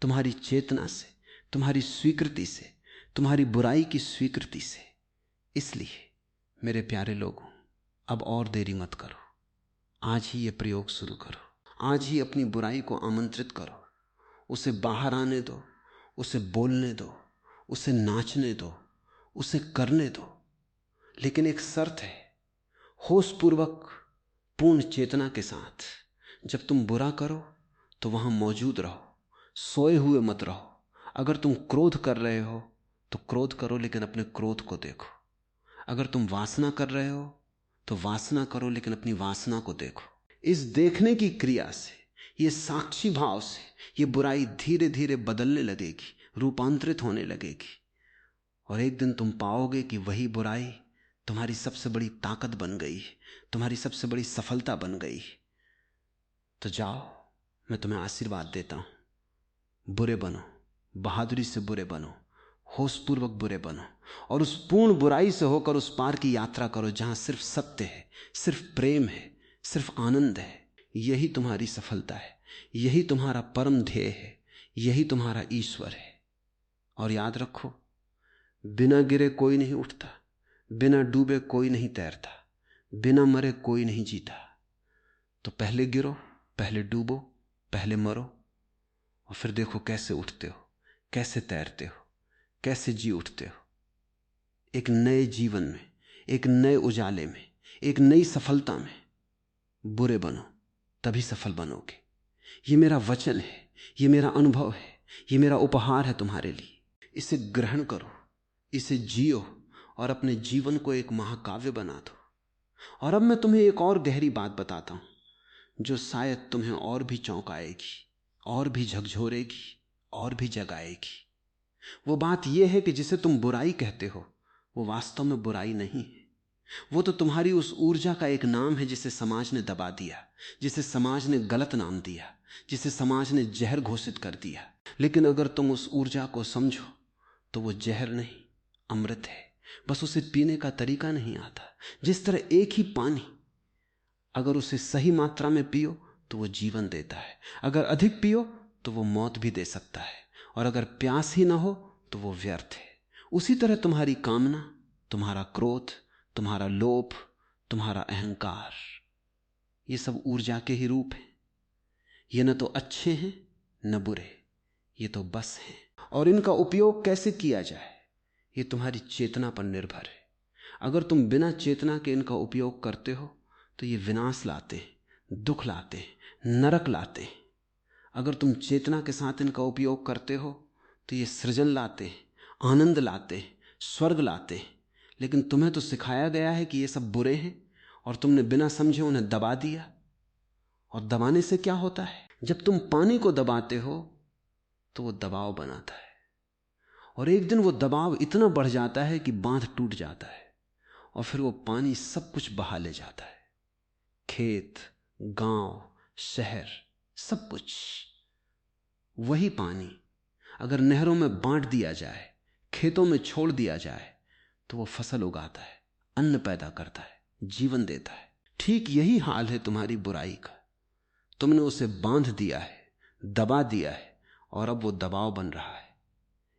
तुम्हारी चेतना से, तुम्हारी स्वीकृति से, तुम्हारी बुराई की स्वीकृति से। इसलिए मेरे प्यारे लोगों, अब और देरी मत करो, आज ही ये प्रयोग शुरू करो। आज ही अपनी बुराई को आमंत्रित करो, उसे बाहर आने दो, उसे बोलने दो, उसे नाचने दो, उसे करने दो। लेकिन एक शर्त है, होशपूर्वक, पूर्ण चेतना के साथ। जब तुम बुरा करो तो वहां मौजूद रहो, सोए हुए मत रहो। अगर तुम क्रोध कर रहे हो तो क्रोध करो, लेकिन अपने क्रोध को देखो। अगर तुम वासना कर रहे हो तो वासना करो, लेकिन अपनी वासना को देखो। इस देखने की क्रिया से, ये साक्षी भाव से, ये बुराई धीरे धीरे बदलने लगेगी, रूपांतरित होने लगेगी। और एक दिन तुम पाओगे कि वही बुराई तुम्हारी सबसे बड़ी ताकत बन गई, तुम्हारी सबसे बड़ी सफलता बन गई। तो जाओ, मैं तुम्हें आशीर्वाद देता हूं, बुरे बनो, बहादुरी से बुरे बनो, होशपूर्वक बुरे बनो, और उस पूर्ण बुराई से होकर उस पार की यात्रा करो जहां सिर्फ सत्य है, सिर्फ प्रेम है, सिर्फ आनंद है। यही तुम्हारी सफलता है, यही तुम्हारा परम ध्येय है, यही तुम्हारा ईश्वर है। और याद रखो, बिना गिरे कोई नहीं उठता, बिना डूबे कोई नहीं तैरता, बिना मरे कोई नहीं जीता। तो पहले गिरो, पहले डूबो, पहले मरो, और फिर देखो कैसे उठते हो, कैसे तैरते हो, कैसे जी उठते हो। एक नए जीवन में, एक नए उजाले में, एक नई सफलता में। बुरे बनो, तभी सफल बनोगे। ये मेरा वचन है, ये मेरा अनुभव है, ये मेरा उपहार है तुम्हारे लिए। इसे ग्रहण करो, इसे जियो, और अपने जीवन को एक महाकाव्य बना दो। और अब मैं तुम्हें एक और गहरी बात बताता हूं, जो शायद तुम्हें और भी चौंकाएगी, और भी झकझोरेगी, और भी जगाएगी। वो बात यह है कि जिसे तुम बुराई कहते हो, वो वास्तव में बुराई नहीं है। वो तो तुम्हारी उस ऊर्जा का एक नाम है जिसे समाज ने दबा दिया, जिसे समाज ने गलत नाम दिया, जिसे समाज ने जहर घोषित कर दिया। लेकिन अगर तुम उस ऊर्जा को समझो तो वो जहर नहीं, अमृत है। बस उसे पीने का तरीका नहीं आता। जिस तरह एक ही पानी, अगर उसे सही मात्रा में पियो तो वो जीवन देता है, अगर अधिक पियो तो वो मौत भी दे सकता है, और अगर प्यास ही ना हो तो वो व्यर्थ है। उसी तरह तुम्हारी कामना, तुम्हारा क्रोध, तुम्हारा लोभ, तुम्हारा अहंकार, ये सब ऊर्जा के ही रूप हैं। ये न तो अच्छे हैं न बुरे, ये तो बस हैं। और इनका उपयोग कैसे किया जाए, ये तुम्हारी चेतना पर निर्भर है। अगर तुम बिना चेतना के इनका उपयोग करते हो तो ये विनाश लाते, दुख लाते, नरक लाते। अगर तुम चेतना के साथ इनका उपयोग करते हो तो ये सृजन लाते, आनंद लाते, स्वर्ग लाते। लेकिन तुम्हें तो सिखाया गया है कि ये सब बुरे हैं, और तुमने बिना समझे उन्हें दबा दिया। और दबाने से क्या होता है? जब तुम पानी को दबाते हो तो वो दबाव बनाता है, और एक दिन वो दबाव इतना बढ़ जाता है कि बांध टूट जाता है, और फिर वो पानी सब कुछ बहा ले जाता है। खेत, गांव, शहर, सब कुछ। वही पानी अगर नहरों में बांट दिया जाए, खेतों में छोड़ दिया जाए, तो वो फसल उगाता है, अन्न पैदा करता है, जीवन देता है। ठीक यही हाल है तुम्हारी बुराई का। तुमने उसे बांध दिया है, दबा दिया है, और अब वो दबाव बन रहा है।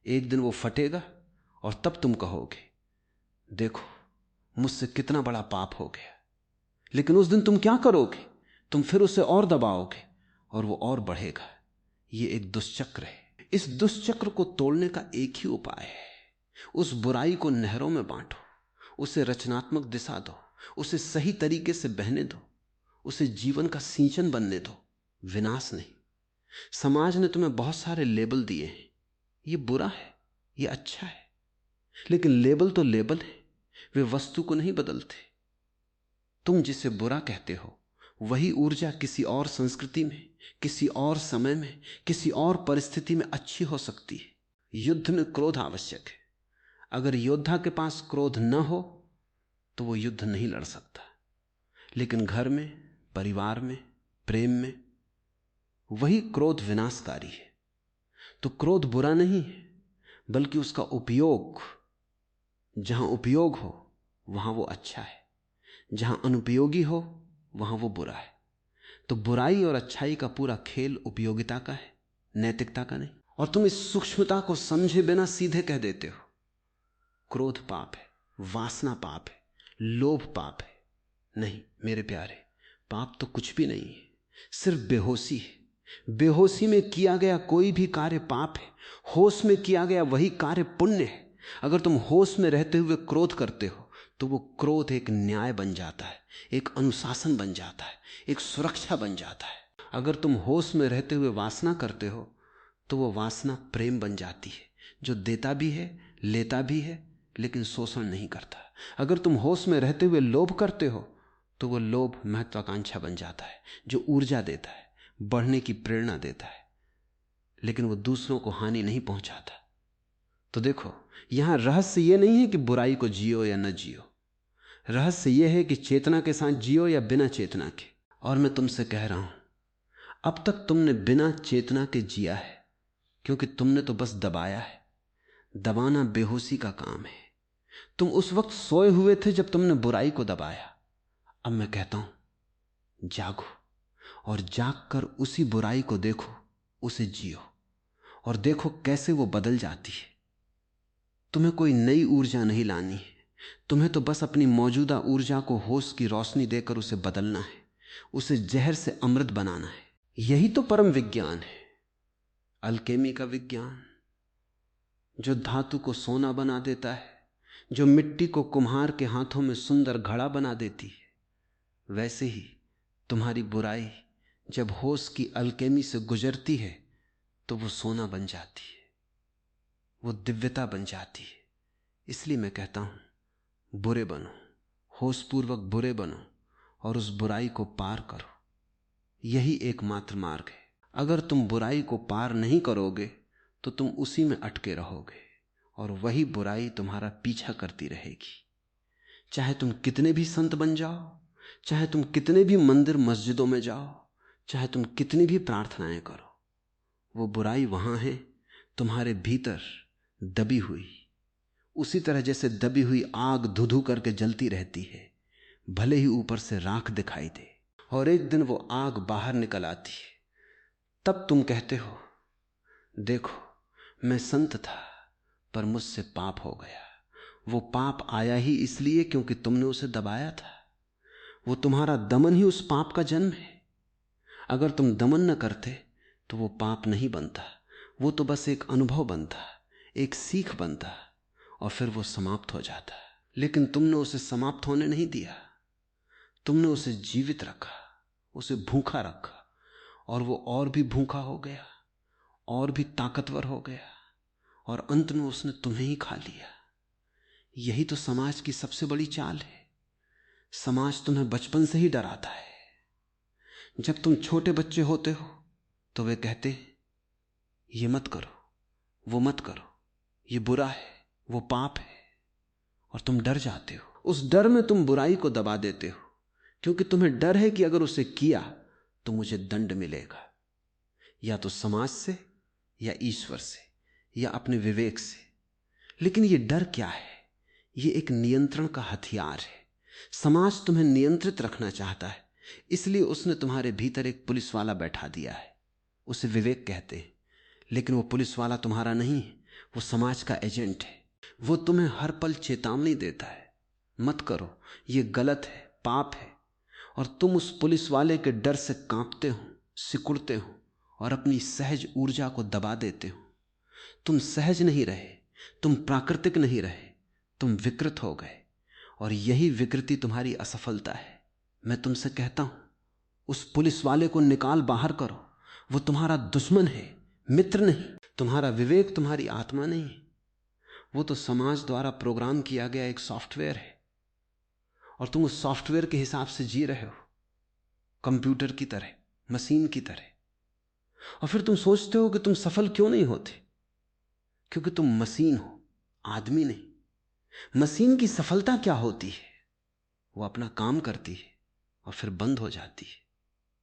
एक दिन वो फटेगा, और तब तुम कहोगे, देखो मुझसे कितना बड़ा पाप हो गया। लेकिन उस दिन तुम क्या करोगे? तुम फिर उसे और दबाओगे, और वो और बढ़ेगा। ये एक दुष्चक्र है। इस दुष्चक्र को तोड़ने का एक ही उपाय है, उस बुराई को नहरों में बांटो, उसे रचनात्मक दिशा दो, उसे सही तरीके से बहने दो, उसे जीवन का सिंचन बनने दो, विनाश नहीं। समाज ने तुम्हें बहुत सारे लेबल दिए हैं, ये बुरा है, ये अच्छा है, लेकिन लेबल तो लेबल है, वे वस्तु को नहीं बदलते। तुम जिसे बुरा कहते हो, वही ऊर्जा किसी और संस्कृति में, किसी और समय में, किसी और परिस्थिति में अच्छी हो सकती है। युद्ध में क्रोध आवश्यक है। अगर योद्धा के पास क्रोध न हो तो वो युद्ध नहीं लड़ सकता। लेकिन घर में, परिवार में, प्रेम में वही क्रोध विनाशकारी है। तो क्रोध बुरा नहीं है, बल्कि उसका उपयोग, जहां उपयोग हो वहां वो अच्छा है, जहां अनुपयोगी हो वहां वो बुरा है। तो बुराई और अच्छाई का पूरा खेल उपयोगिता का है, नैतिकता का नहीं। और तुम इस सूक्ष्मता को समझे बिना सीधे कह देते हो क्रोध पाप है, वासना पाप है, लोभ पाप है। नहीं मेरे प्यारे, पाप तो कुछ भी नहीं है, सिर्फ बेहोशी है। बेहोशी में किया गया कोई भी कार्य पाप है, होश में किया गया वही कार्य पुण्य है। अगर तुम होश में रहते हुए क्रोध करते हो तो वो क्रोध एक न्याय बन जाता है, एक अनुशासन बन जाता है, एक सुरक्षा बन जाता है। अगर तुम होश में रहते हुए वासना करते हो तो वो वासना प्रेम बन जाती है, जो देता भी है, लेता भी है, लेकिन शोषण नहीं करता। अगर तुम होश में रहते हुए लोभ करते हो तो वो लोभ महत्वाकांक्षा बन जाता है, जो ऊर्जा देता है, बढ़ने की प्रेरणा देता है, लेकिन वो दूसरों को हानि नहीं पहुंचाता। तो देखो, यहां रहस्य ये नहीं है कि बुराई को जियो या न जियो, रहस्य ये है कि चेतना के साथ जियो या बिना चेतना के। और मैं तुमसे कह रहा हूं, अब तक तुमने बिना चेतना के जिया है, क्योंकि तुमने तो बस दबाया है। दबाना बेहोशी का काम है। तुम उस वक्त सोए हुए थे जब तुमने बुराई को दबाया। अब मैं कहता हूं जागो, और जागकर उसी बुराई को देखो, उसे जियो, और देखो कैसे वो बदल जाती है। तुम्हें कोई नई ऊर्जा नहीं लानी है, तुम्हें तो बस अपनी मौजूदा ऊर्जा को होश की रोशनी देकर उसे बदलना है, उसे जहर से अमृत बनाना है। यही तो परम विज्ञान है, अल्केमी का विज्ञान, जो धातु को सोना बना देता है, जो मिट्टी को कुम्हार के हाथों में सुंदर घड़ा बना देती है। वैसे ही तुम्हारी बुराई जब होश की अल्केमी से गुजरती है तो वो सोना बन जाती है, वो दिव्यता बन जाती है। इसलिए मैं कहता हूं बुरे बनो, होशपूर्वक बुरे बनो, और उस बुराई को पार करो। यही एकमात्र मार्ग है। अगर तुम बुराई को पार नहीं करोगे तो तुम उसी में अटके रहोगे, और वही बुराई तुम्हारा पीछा करती रहेगी। चाहे तुम कितने भी संत बन जाओ, चाहे तुम कितने भी मंदिर मस्जिदों में जाओ, चाहे तुम कितनी भी प्रार्थनाएं करो, वो बुराई वहां है तुम्हारे भीतर दबी हुई, उसी तरह जैसे दबी हुई आग धुधु करके जलती रहती है, भले ही ऊपर से राख दिखाई दे। और एक दिन वो आग बाहर निकल आती है, तब तुम कहते हो देखो मैं संत था पर मुझसे पाप हो गया। वो पाप आया ही इसलिए क्योंकि तुमने उसे दबाया था। वो तुम्हारा दमन ही उस पाप का जन्म है। अगर तुम दमन न करते तो वो पाप नहीं बनता, वो तो बस एक अनुभव बनता, एक सीख बनता, और फिर वो समाप्त हो जाता। लेकिन तुमने उसे समाप्त होने नहीं दिया, तुमने उसे जीवित रखा, उसे भूखा रखा, और वो और भी भूखा हो गया, और भी ताकतवर हो गया, और अंत में उसने तुम्हें ही खा लिया। यही तो समाज की सबसे बड़ी चाल है। समाज तुम्हें बचपन से ही डराता है। जब तुम छोटे बच्चे होते हो तो वे कहते ये मत करो, वो मत करो, ये बुरा है, वो पाप है, और तुम डर जाते हो। उस डर में तुम बुराई को दबा देते हो, क्योंकि तुम्हें डर है कि अगर उसे किया तो मुझे दंड मिलेगा, या तो समाज से, या ईश्वर से, या अपने विवेक से। लेकिन ये डर क्या है? ये एक नियंत्रण का हथियार है। समाज तुम्हें नियंत्रित रखना चाहता है, इसलिए उसने तुम्हारे भीतर एक पुलिस वाला बैठा दिया है, उसे विवेक कहते हैं। लेकिन वो पुलिस वाला तुम्हारा नहीं है, वो समाज का एजेंट है। वो तुम्हें हर पल चेतावनी देता है, मत करो, ये गलत है, पाप है, और तुम उस पुलिस वाले के डर से कांपते हो, सिकुड़ते हो, और अपनी सहज ऊर्जा को दबा देते हो। तुम सहज नहीं रहे, तुम प्राकृतिक नहीं रहे, तुम विकृत हो गए, और यही विकृति तुम्हारी असफलता है। मैं तुमसे कहता हूं उस पुलिस वाले को निकाल बाहर करो। वो तुम्हारा दुश्मन है, मित्र नहीं। तुम्हारा विवेक तुम्हारी आत्मा नहीं है, वो तो समाज द्वारा प्रोग्राम किया गया एक सॉफ्टवेयर है, और तुम उस सॉफ्टवेयर के हिसाब से जी रहे हो, कंप्यूटर की तरह, मशीन की तरह। और फिर तुम सोचते हो कि तुम सफल क्यों नहीं होते। क्योंकि तुम मशीन हो, आदमी नहीं। मशीन की सफलता क्या होती है? वो अपना काम करती है और फिर बंद हो जाती है,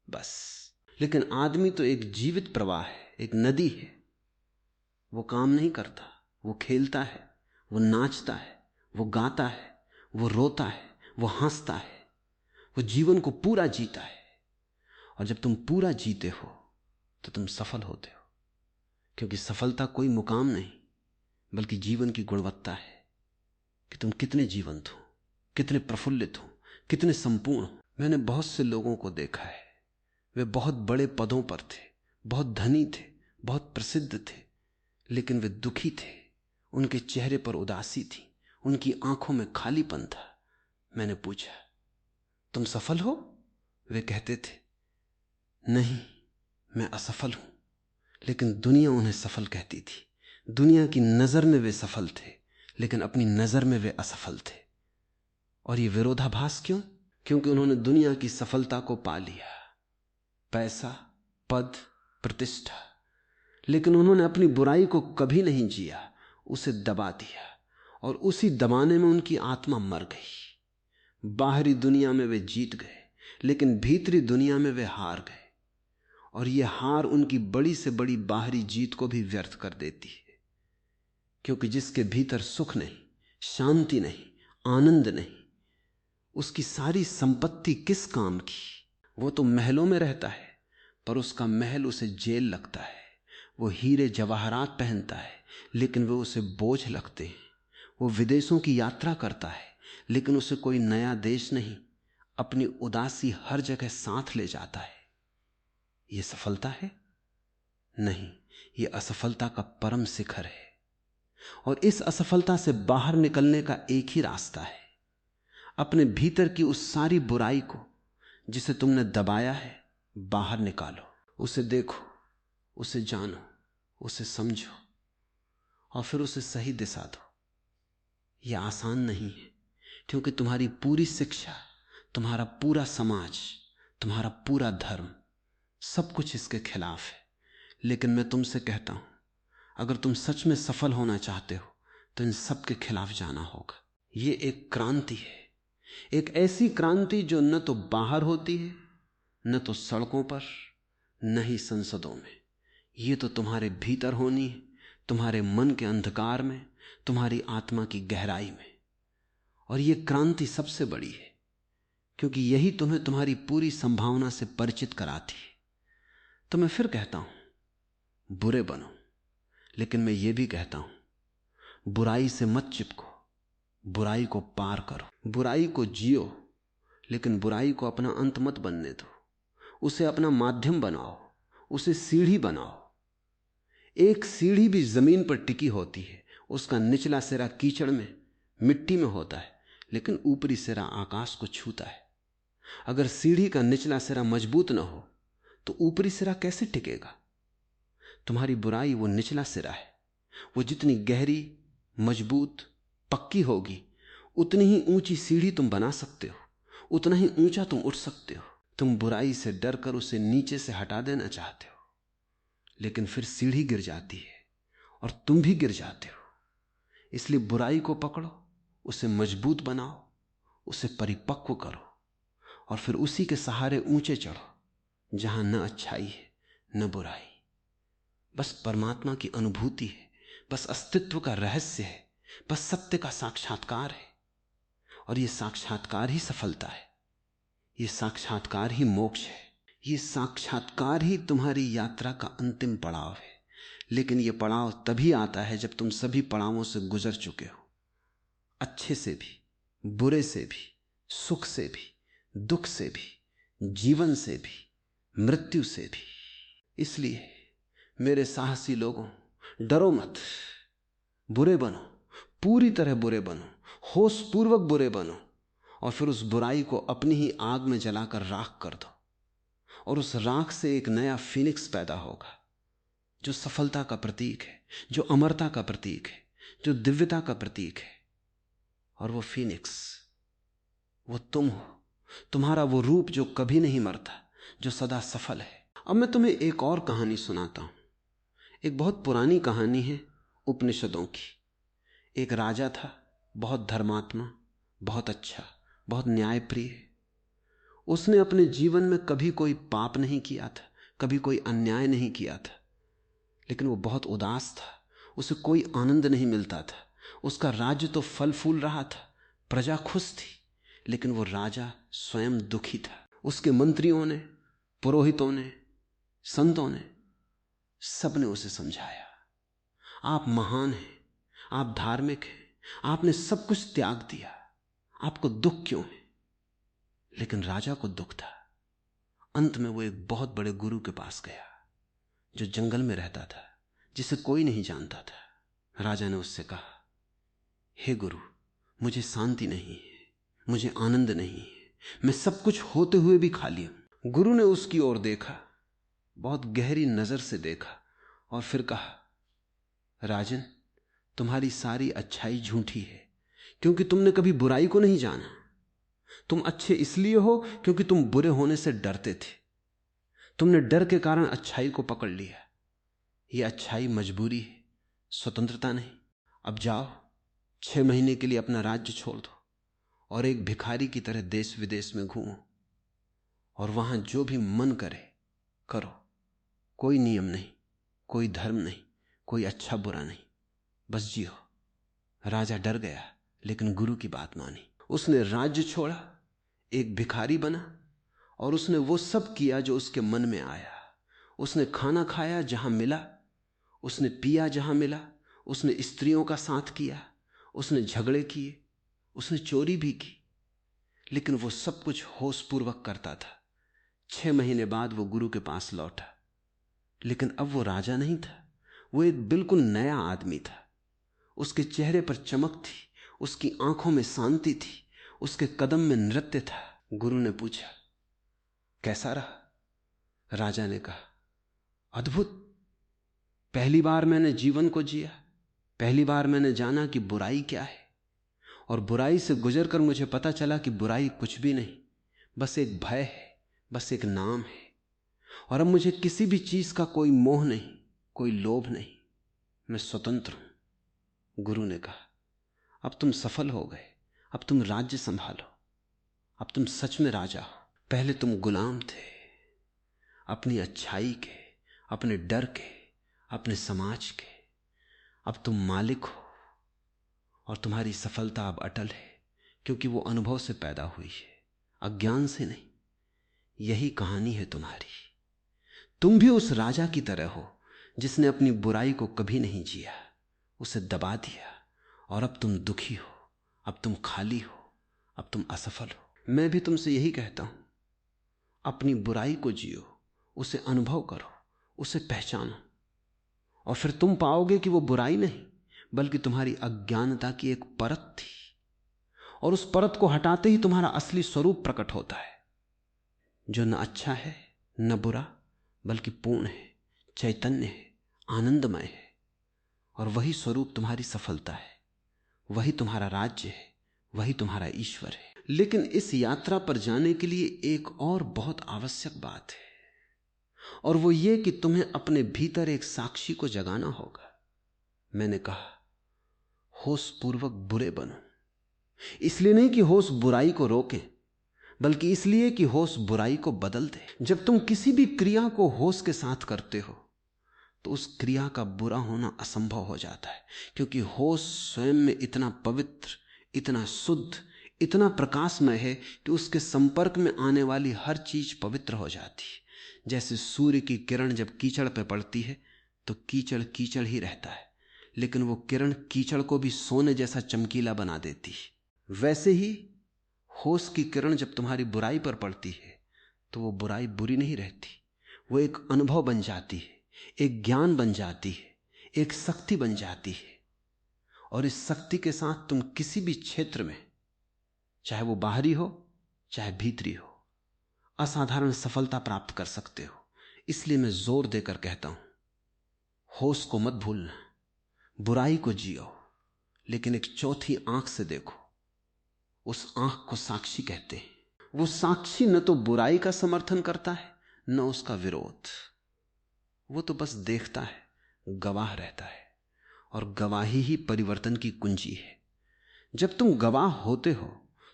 बस। लेकिन आदमी तो एक जीवित प्रवाह है, एक नदी है। वो काम नहीं करता, वो खेलता है, वो नाचता है, वो गाता है, वो रोता है, वो हंसता है, वो जीवन को पूरा जीता है। और जब तुम पूरा जीते हो तो तुम सफल होते हो, क्योंकि सफलता कोई मुकाम नहीं बल्कि जीवन की गुणवत्ता है कि तुम कितने जीवंत हो, कितने प्रफुल्लित हो, कितने संपूर्ण हो। मैंने बहुत से लोगों को देखा है, वे बहुत बड़े पदों पर थे, बहुत धनी थे, बहुत प्रसिद्ध थे, लेकिन वे दुखी थे। उनके चेहरे पर उदासी थी, उनकी आंखों में खालीपन था। मैंने पूछा, तुम सफल हो? वे कहते थे, नहीं, मैं असफल हूं। लेकिन दुनिया उन्हें सफल कहती थी। दुनिया की नजर में वे सफल थे, लेकिन अपनी नजर में वे असफल थे। और ये विरोधाभास क्यों? क्योंकि उन्होंने दुनिया की सफलता को पा लिया, पैसा, पद, प्रतिष्ठा, लेकिन उन्होंने अपनी बुराई को कभी नहीं जिया, उसे दबा दिया। और उसी दबाने में उनकी आत्मा मर गई। बाहरी दुनिया में वे जीत गए, लेकिन भीतरी दुनिया में वे हार गए। और यह हार उनकी बड़ी से बड़ी बाहरी जीत को भी व्यर्थ कर देती है, क्योंकि जिसके भीतर सुख नहीं, शांति नहीं, आनंद नहीं, उसकी सारी संपत्ति किस काम की? वो तो महलों में रहता है, पर उसका महल उसे जेल लगता है। वो हीरे जवाहरात पहनता है, लेकिन वे उसे बोझ लगते हैं। वो विदेशों की यात्रा करता है, लेकिन उसे कोई नया देश नहीं, अपनी उदासी हर जगह साथ ले जाता है। यह सफलता है? नहीं, यह असफलता का परम शिखर है। और इस असफलता से बाहर निकलने का एक ही रास्ता है। अपने भीतर की उस सारी बुराई को जिसे तुमने दबाया है, बाहर निकालो। उसे देखो, उसे जानो, उसे समझो, और फिर उसे सही दिशा दो। यह आसान नहीं है, क्योंकि तुम्हारी पूरी शिक्षा, तुम्हारा पूरा समाज, तुम्हारा पूरा धर्म, सब कुछ इसके खिलाफ है। लेकिन मैं तुमसे कहता हूं, अगर तुम सच में सफल होना चाहते हो तो इन सब के खिलाफ जाना होगा। यह एक क्रांति है, एक ऐसी क्रांति जो न तो बाहर होती है, न तो सड़कों पर, न ही संसदों में। यह तो तुम्हारे भीतर होनी है, तुम्हारे मन के अंधकार में, तुम्हारी आत्मा की गहराई में। और यह क्रांति सबसे बड़ी है, क्योंकि यही तुम्हें तुम्हारी पूरी संभावना से परिचित कराती है। तो मैं फिर कहता हूं, बुरे बनो, लेकिन मैं यह भी कहता हूं, बुराई से मत चिपको, बुराई को पार करो। बुराई को जियो, लेकिन बुराई को अपना अंत मत बनने दो। उसे अपना माध्यम बनाओ, उसे सीढ़ी बनाओ। एक सीढ़ी भी जमीन पर टिकी होती है, उसका निचला सिरा कीचड़ में, मिट्टी में होता है, लेकिन ऊपरी सिरा आकाश को छूता है। अगर सीढ़ी का निचला सिरा मजबूत न हो तो ऊपरी सिरा कैसे टिकेगा? तुम्हारी बुराई वो निचला सिरा है। वो जितनी गहरी, मजबूत, पक्की होगी, उतनी ही ऊंची सीढ़ी तुम बना सकते हो, उतना ही ऊंचा तुम उठ सकते हो। तुम बुराई से डरकर उसे नीचे से हटा देना चाहते हो, लेकिन फिर सीढ़ी गिर जाती है और तुम भी गिर जाते हो। इसलिए बुराई को पकड़ो, उसे मजबूत बनाओ, उसे परिपक्व करो, और फिर उसी के सहारे ऊंचे चढ़ो, जहां न अच्छाई है न बुराई, बस परमात्मा की अनुभूति है, बस अस्तित्व का रहस्य है, बस सत्य का साक्षात्कार है। और यह साक्षात्कार ही सफलता है, यह साक्षात्कार ही मोक्ष है, यह साक्षात्कार ही तुम्हारी यात्रा का अंतिम पड़ाव है। लेकिन यह पड़ाव तभी आता है जब तुम सभी पड़ावों से गुजर चुके हो, अच्छे से भी, बुरे से भी, सुख से भी, दुख से भी, जीवन से भी, मृत्यु से भी। इसलिए मेरे साहसी लोगों, डरो मत, बुरे बनो, पूरी तरह बुरे बनो, होश पूर्वक बुरे बनो, और फिर उस बुराई को अपनी ही आग में जलाकर राख कर दो। और उस राख से एक नया फीनिक्स पैदा होगा, जो सफलता का प्रतीक है, जो अमरता का प्रतीक है, जो दिव्यता का प्रतीक है। और वो फीनिक्स वो तुम हो, तुम्हारा वो रूप जो कभी नहीं मरता, जो सदा सफल है। अब मैं तुम्हें एक और कहानी सुनाता हूं। एक बहुत पुरानी कहानी है उपनिषदों की। एक राजा था, बहुत धर्मात्मा, बहुत अच्छा, बहुत न्यायप्रिय। उसने अपने जीवन में कभी कोई पाप नहीं किया था, कभी कोई अन्याय नहीं किया था, लेकिन वो बहुत उदास था, उसे कोई आनंद नहीं मिलता था। उसका राज्य तो फल फूल रहा था, प्रजा खुश थी, लेकिन वो राजा स्वयं दुखी था। उसके मंत्रियों ने, पुरोहितों ने, संतों ने, सबने उसे समझाया, आप महान हैं, आप धार्मिक हैं, आपने सब कुछ त्याग दिया, आपको दुख क्यों है? लेकिन राजा को दुख था। अंत में वो एक बहुत बड़े गुरु के पास गया जो जंगल में रहता था, जिसे कोई नहीं जानता था। राजा ने उससे कहा, हे गुरु, मुझे शांति नहीं है, मुझे आनंद नहीं है, मैं सब कुछ होते हुए भी खाली हूं। गुरु ने उसकी ओर देखा, बहुत गहरी नजर से देखा और फिर कहा, राजन, तुम्हारी सारी अच्छाई झूठी है, क्योंकि तुमने कभी बुराई को नहीं जाना। तुम अच्छे इसलिए हो क्योंकि तुम बुरे होने से डरते थे। तुमने डर के कारण अच्छाई को पकड़ लिया। यह अच्छाई मजबूरी है, स्वतंत्रता नहीं। अब जाओ, 6 महीने के लिए अपना राज्य छोड़ दो और एक भिखारी की तरह देश विदेश में घूमो और वहां जो भी मन करे करो। कोई नियम नहीं, कोई धर्म नहीं, कोई अच्छा बुरा नहीं, बस जियो। राजा डर गया, लेकिन गुरु की बात मानी। उसने राज्य छोड़ा, एक भिखारी बना और उसने वो सब किया जो उसके मन में आया। उसने खाना खाया जहां मिला, उसने पिया जहां मिला, उसने स्त्रियों का साथ किया, उसने झगड़े किए, उसने चोरी भी की, लेकिन वो सब कुछ होशपूर्वक करता था। 6 महीने बाद वो गुरु के पास लौटा, लेकिन अब वो राजा नहीं था, वो एक बिल्कुल नया आदमी था। उसके चेहरे पर चमक थी, उसकी आंखों में शांति थी, उसके कदम में नृत्य था। गुरु ने पूछा, कैसा रहा? राजा ने कहा, अद्भुत। पहली बार मैंने जीवन को जिया, पहली बार मैंने जाना कि बुराई क्या है, और बुराई से गुजरकर मुझे पता चला कि बुराई कुछ भी नहीं, बस एक भय है, बस एक नाम है। और अब मुझे किसी भी चीज का कोई मोह नहीं, कोई लोभ नहीं, मैं स्वतंत्र हूं। गुरु ने कहा, अब तुम सफल हो गए, अब तुम राज्य संभालो, अब तुम सच में राजा हो। पहले तुम गुलाम थे, अपनी अच्छाई के, अपने डर के, अपने समाज के। अब तुम मालिक हो और तुम्हारी सफलता अब अटल है, क्योंकि वो अनुभव से पैदा हुई है, अज्ञान से नहीं। यही कहानी है तुम्हारी। तुम भी उस राजा की तरह हो जिसने अपनी बुराई को कभी नहीं जिया, उसे दबा दिया, और अब तुम दुखी हो, अब तुम खाली हो, अब तुम असफल हो। मैं भी तुमसे यही कहता हूं, अपनी बुराई को जियो, उसे अनुभव करो, उसे पहचानो, और फिर तुम पाओगे कि वो बुराई नहीं बल्कि तुम्हारी अज्ञानता की एक परत थी, और उस परत को हटाते ही तुम्हारा असली स्वरूप प्रकट होता है, जो न अच्छा है न बुरा, बल्कि पूर्ण है, चैतन्य है, आनंदमय है। और वही स्वरूप तुम्हारी सफलता है, वही तुम्हारा राज्य है, वही तुम्हारा ईश्वर है। लेकिन इस यात्रा पर जाने के लिए एक और बहुत आवश्यक बात है, और वो ये कि तुम्हें अपने भीतर एक साक्षी को जगाना होगा। मैंने कहा, होशपूर्वक बुरे बनो। इसलिए नहीं कि होश बुराई को रोके, बल्कि इसलिए कि होश बुराई को बदल दे। जब तुम किसी भी क्रिया को होश के साथ करते हो तो उस क्रिया का बुरा होना असंभव हो जाता है, क्योंकि होश स्वयं में इतना पवित्र, इतना शुद्ध, इतना प्रकाशमय है कि उसके संपर्क में आने वाली हर चीज पवित्र हो जाती है। जैसे सूर्य की किरण जब कीचड़ पर पड़ती है तो कीचड़ कीचड़ ही रहता है, लेकिन वो किरण कीचड़ को भी सोने जैसा चमकीला बना देती है। वैसे ही होश की किरण जब तुम्हारी बुराई पर पड़ती है तो वो बुराई बुरी नहीं रहती, वो एक अनुभव बन जाती है, एक ज्ञान बन जाती है, एक शक्ति बन जाती है। और इस शक्ति के साथ तुम किसी भी क्षेत्र में, चाहे वो बाहरी हो चाहे भीतरी हो, असाधारण सफलता प्राप्त कर सकते हो। इसलिए मैं जोर देकर कहता हूं, होश को मत भूलना, बुराई को जियो, लेकिन एक चौथी आंख से देखो। उस आंख को साक्षी कहते हैं। वो साक्षी न तो बुराई का समर्थन करता है न उसका विरोध, वो तो बस देखता है, गवाह रहता है। और गवाही ही परिवर्तन की कुंजी है। जब तुम गवाह होते हो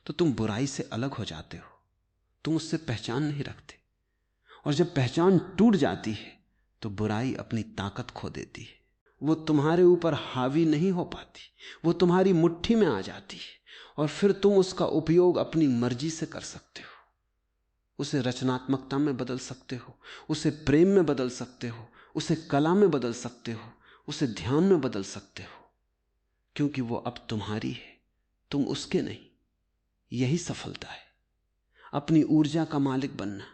तो तुम बुराई से अलग हो जाते हो, तुम उससे पहचान नहीं रखते। और जब पहचान टूट जाती है तो बुराई अपनी ताकत खो देती है, वो तुम्हारे ऊपर हावी नहीं हो पाती, वो तुम्हारी मुट्ठी में आ जाती है और फिर तुम उसका उपयोग अपनी मर्जी से कर सकते हो। उसे रचनात्मकता में बदल सकते हो, उसे प्रेम में बदल सकते हो, उसे कला में बदल सकते हो, उसे ध्यान में बदल सकते हो, क्योंकि वो अब तुम्हारी है, तुम उसके नहीं। यही सफलता है, अपनी ऊर्जा का मालिक बनना,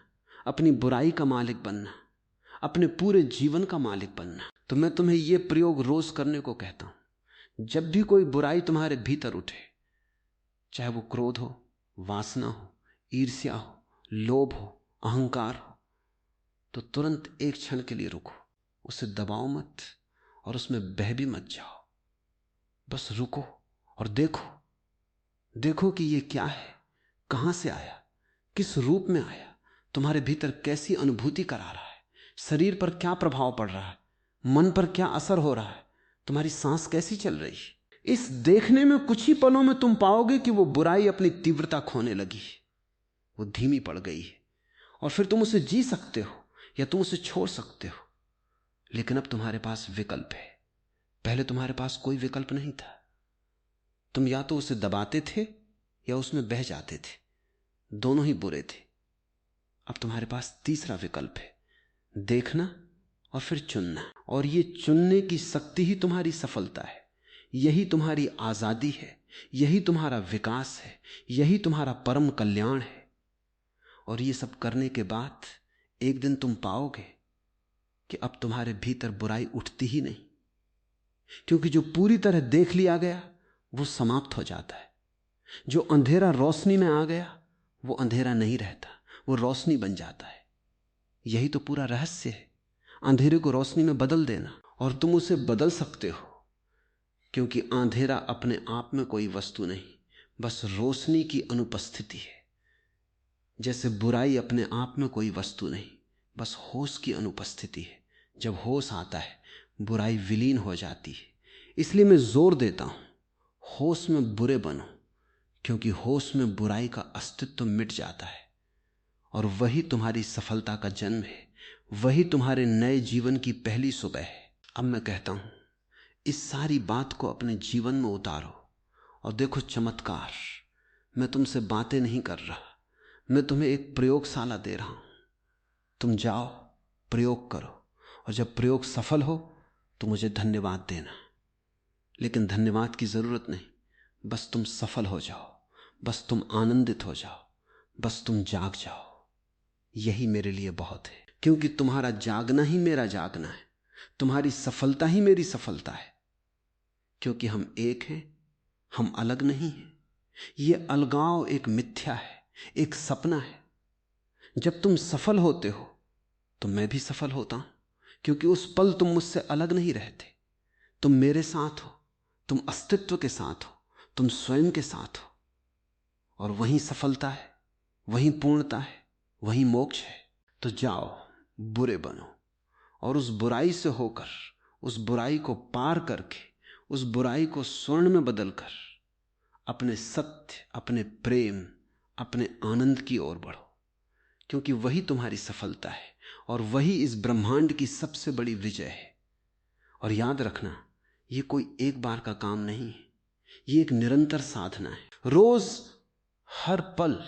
अपनी बुराई का मालिक बनना, अपने पूरे जीवन का मालिक बनना। तो मैं तुम्हें यह प्रयोग रोज करने को कहता हूं। जब भी कोई बुराई तुम्हारे भीतर उठे, चाहे वो क्रोध हो, वासना हो, ईर्ष्या हो, लोभ हो, अहंकार हो, तो तुरंत एक क्षण के लिए रुको, उसे दबाओ मत और उसमें बह भी मत जाओ। बस रुको और देखो कि ये क्या है, कहां से आया, किस रूप में आया, तुम्हारे भीतर कैसी अनुभूति करा रहा है, शरीर पर क्या प्रभाव पड़ रहा है, मन पर क्या असर हो रहा है, तुम्हारी सांस कैसी चल रही है। इस देखने में कुछ ही पलों में तुम पाओगे कि वो बुराई अपनी तीव्रता खोने लगी, वो धीमी पड़ गई है और फिर तुम उसे जी सकते हो या तुम उसे छोड़ सकते हो। लेकिन अब तुम्हारे पास विकल्प है, पहले तुम्हारे पास कोई विकल्प नहीं था। तुम या तो उसे दबाते थे या उसमें बह जाते थे, दोनों ही बुरे थे। अब तुम्हारे पास तीसरा विकल्प है, देखना और फिर चुनना। और ये चुनने की शक्ति ही तुम्हारी सफलता है, यही तुम्हारी आजादी है, यही तुम्हारा विकास है, यही तुम्हारा परम कल्याण है। और ये सब करने के बाद एक दिन तुम पाओगे कि अब तुम्हारे भीतर बुराई उठती ही नहीं, क्योंकि जो पूरी तरह देख लिया गया वो समाप्त हो जाता है। जो अंधेरा रोशनी में आ गया वो अंधेरा नहीं रहता, वो रोशनी बन जाता है। यही तो पूरा रहस्य है, अंधेरे को रोशनी में बदल देना। और तुम उसे बदल सकते हो, क्योंकि अंधेरा अपने आप में कोई वस्तु नहीं, बस रोशनी की अनुपस्थिति है। जैसे बुराई अपने आप में कोई वस्तु नहीं, बस होश की अनुपस्थिति है। जब होश आता है बुराई विलीन हो जाती है। इसलिए मैं जोर देता हूं, होश में बुरे बनो, क्योंकि होश में बुराई का अस्तित्व मिट जाता है और वही तुम्हारी सफलता का जन्म है, वही तुम्हारे नए जीवन की पहली सुबह है। अब मैं कहता हूं, इस सारी बात को अपने जीवन में उतारो और देखो चमत्कार। मैं तुमसे बातें नहीं कर रहा, मैं तुम्हें एक प्रयोगशाला दे रहा हूं। तुम जाओ, प्रयोग करो, और जब प्रयोग सफल हो तो मुझे धन्यवाद देना। लेकिन धन्यवाद की जरूरत नहीं, बस तुम सफल हो जाओ, बस तुम आनंदित हो जाओ, बस तुम जाग जाओ। यही मेरे लिए बहुत है, क्योंकि तुम्हारा जागना ही मेरा जागना है, तुम्हारी सफलता ही मेरी सफलता है। क्योंकि हम एक हैं, हम अलग नहीं हैं। ये अलगाव एक मिथ्या है, एक सपना है। जब तुम सफल होते हो तो मैं भी सफल होता हूं, क्योंकि उस पल तुम मुझसे अलग नहीं रहते, तुम मेरे साथ हो, तुम अस्तित्व के साथ हो, तुम स्वयं के साथ हो। और वही सफलता है, वही पूर्णता है, वही मोक्ष है। तो जाओ, बुरे बनो और उस बुराई से होकर, उस बुराई को पार करके, उस बुराई को स्वर्ण में बदलकर अपने सत्य, अपने प्रेम, अपने आनंद की ओर बढ़ो, क्योंकि वही तुम्हारी सफलता है और वही इस ब्रह्मांड की सबसे बड़ी विजय है। और याद रखना, ये कोई एक बार का काम नहीं है, ये एक निरंतर साधना है। रोज, हर पल,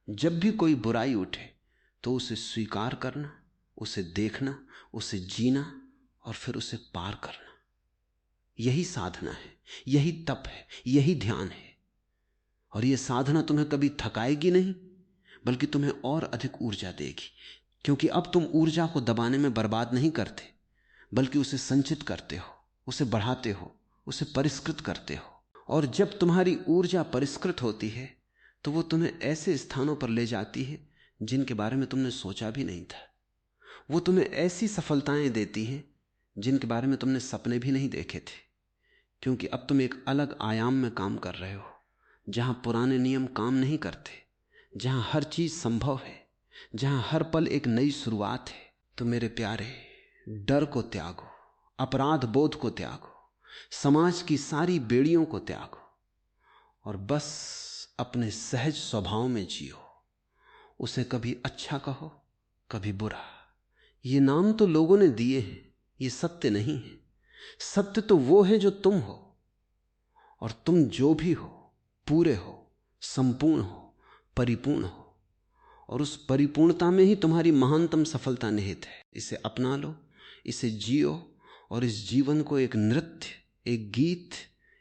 जब भी कोई बुराई उठे तो उसे स्वीकार करना, उसे देखना, उसे जीना और फिर उसे पार करना। यही साधना है, यही तप है, यही ध्यान है। और यह साधना तुम्हें कभी थकाएगी नहीं, बल्कि तुम्हें और अधिक ऊर्जा देगी, क्योंकि अब तुम ऊर्जा को दबाने में बर्बाद नहीं करते, बल्कि उसे संचित करते हो, उसे बढ़ाते हो, उसे परिष्कृत करते हो। और जब तुम्हारी ऊर्जा परिष्कृत होती है तो वो तुम्हें ऐसे स्थानों पर ले जाती है जिनके बारे में तुमने सोचा भी नहीं था। वो तुम्हें ऐसी सफलताएं देती है जिनके बारे में तुमने सपने भी नहीं देखे थे, क्योंकि अब तुम एक अलग आयाम में काम कर रहे हो, जहां पुराने नियम काम नहीं करते, जहां हर चीज संभव है, जहां हर पल एक नई शुरुआत है। तो मेरे प्यारे, डर को त्यागो, अपराध बोध को त्यागो, समाज की सारी बेड़ियों को त्यागो और बस अपने सहज स्वभाव में जियो। उसे कभी अच्छा कहो, कभी बुरा। ये नाम तो लोगों ने दिए हैं, ये सत्य नहीं है। सत्य तो वो है जो तुम हो, और तुम जो भी हो पूरे हो, संपूर्ण हो, परिपूर्ण हो, और उस परिपूर्णता में ही तुम्हारी महानतम सफलता निहित है। इसे अपना लो, इसे जियो, और इस जीवन को एक नृत्य, एक गीत,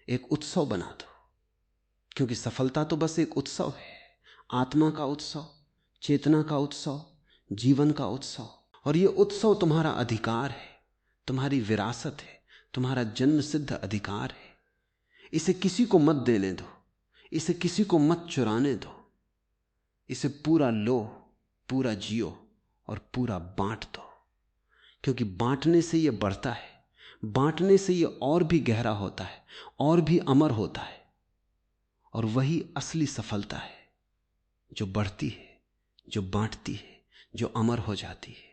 एक उत्सव बना दो। क्योंकि सफलता तो बस एक उत्सव है, आत्मा का उत्सव, चेतना का उत्सव, जीवन का उत्सव। और ये उत्सव तुम्हारा अधिकार है, तुम्हारी विरासत है, तुम्हारा जन्म सिद्ध अधिकार है। इसे किसी को मत देने दो, इसे किसी को मत चुराने दो। इसे पूरा लो, पूरा जियो और पूरा बांट दो। क्योंकि बांटने से यह बढ़ता है, बांटने से यह और भी गहरा होता है, और भी अमर होता है। और वही असली सफलता है, जो बढ़ती है, जो बांटती है, जो अमर हो जाती है।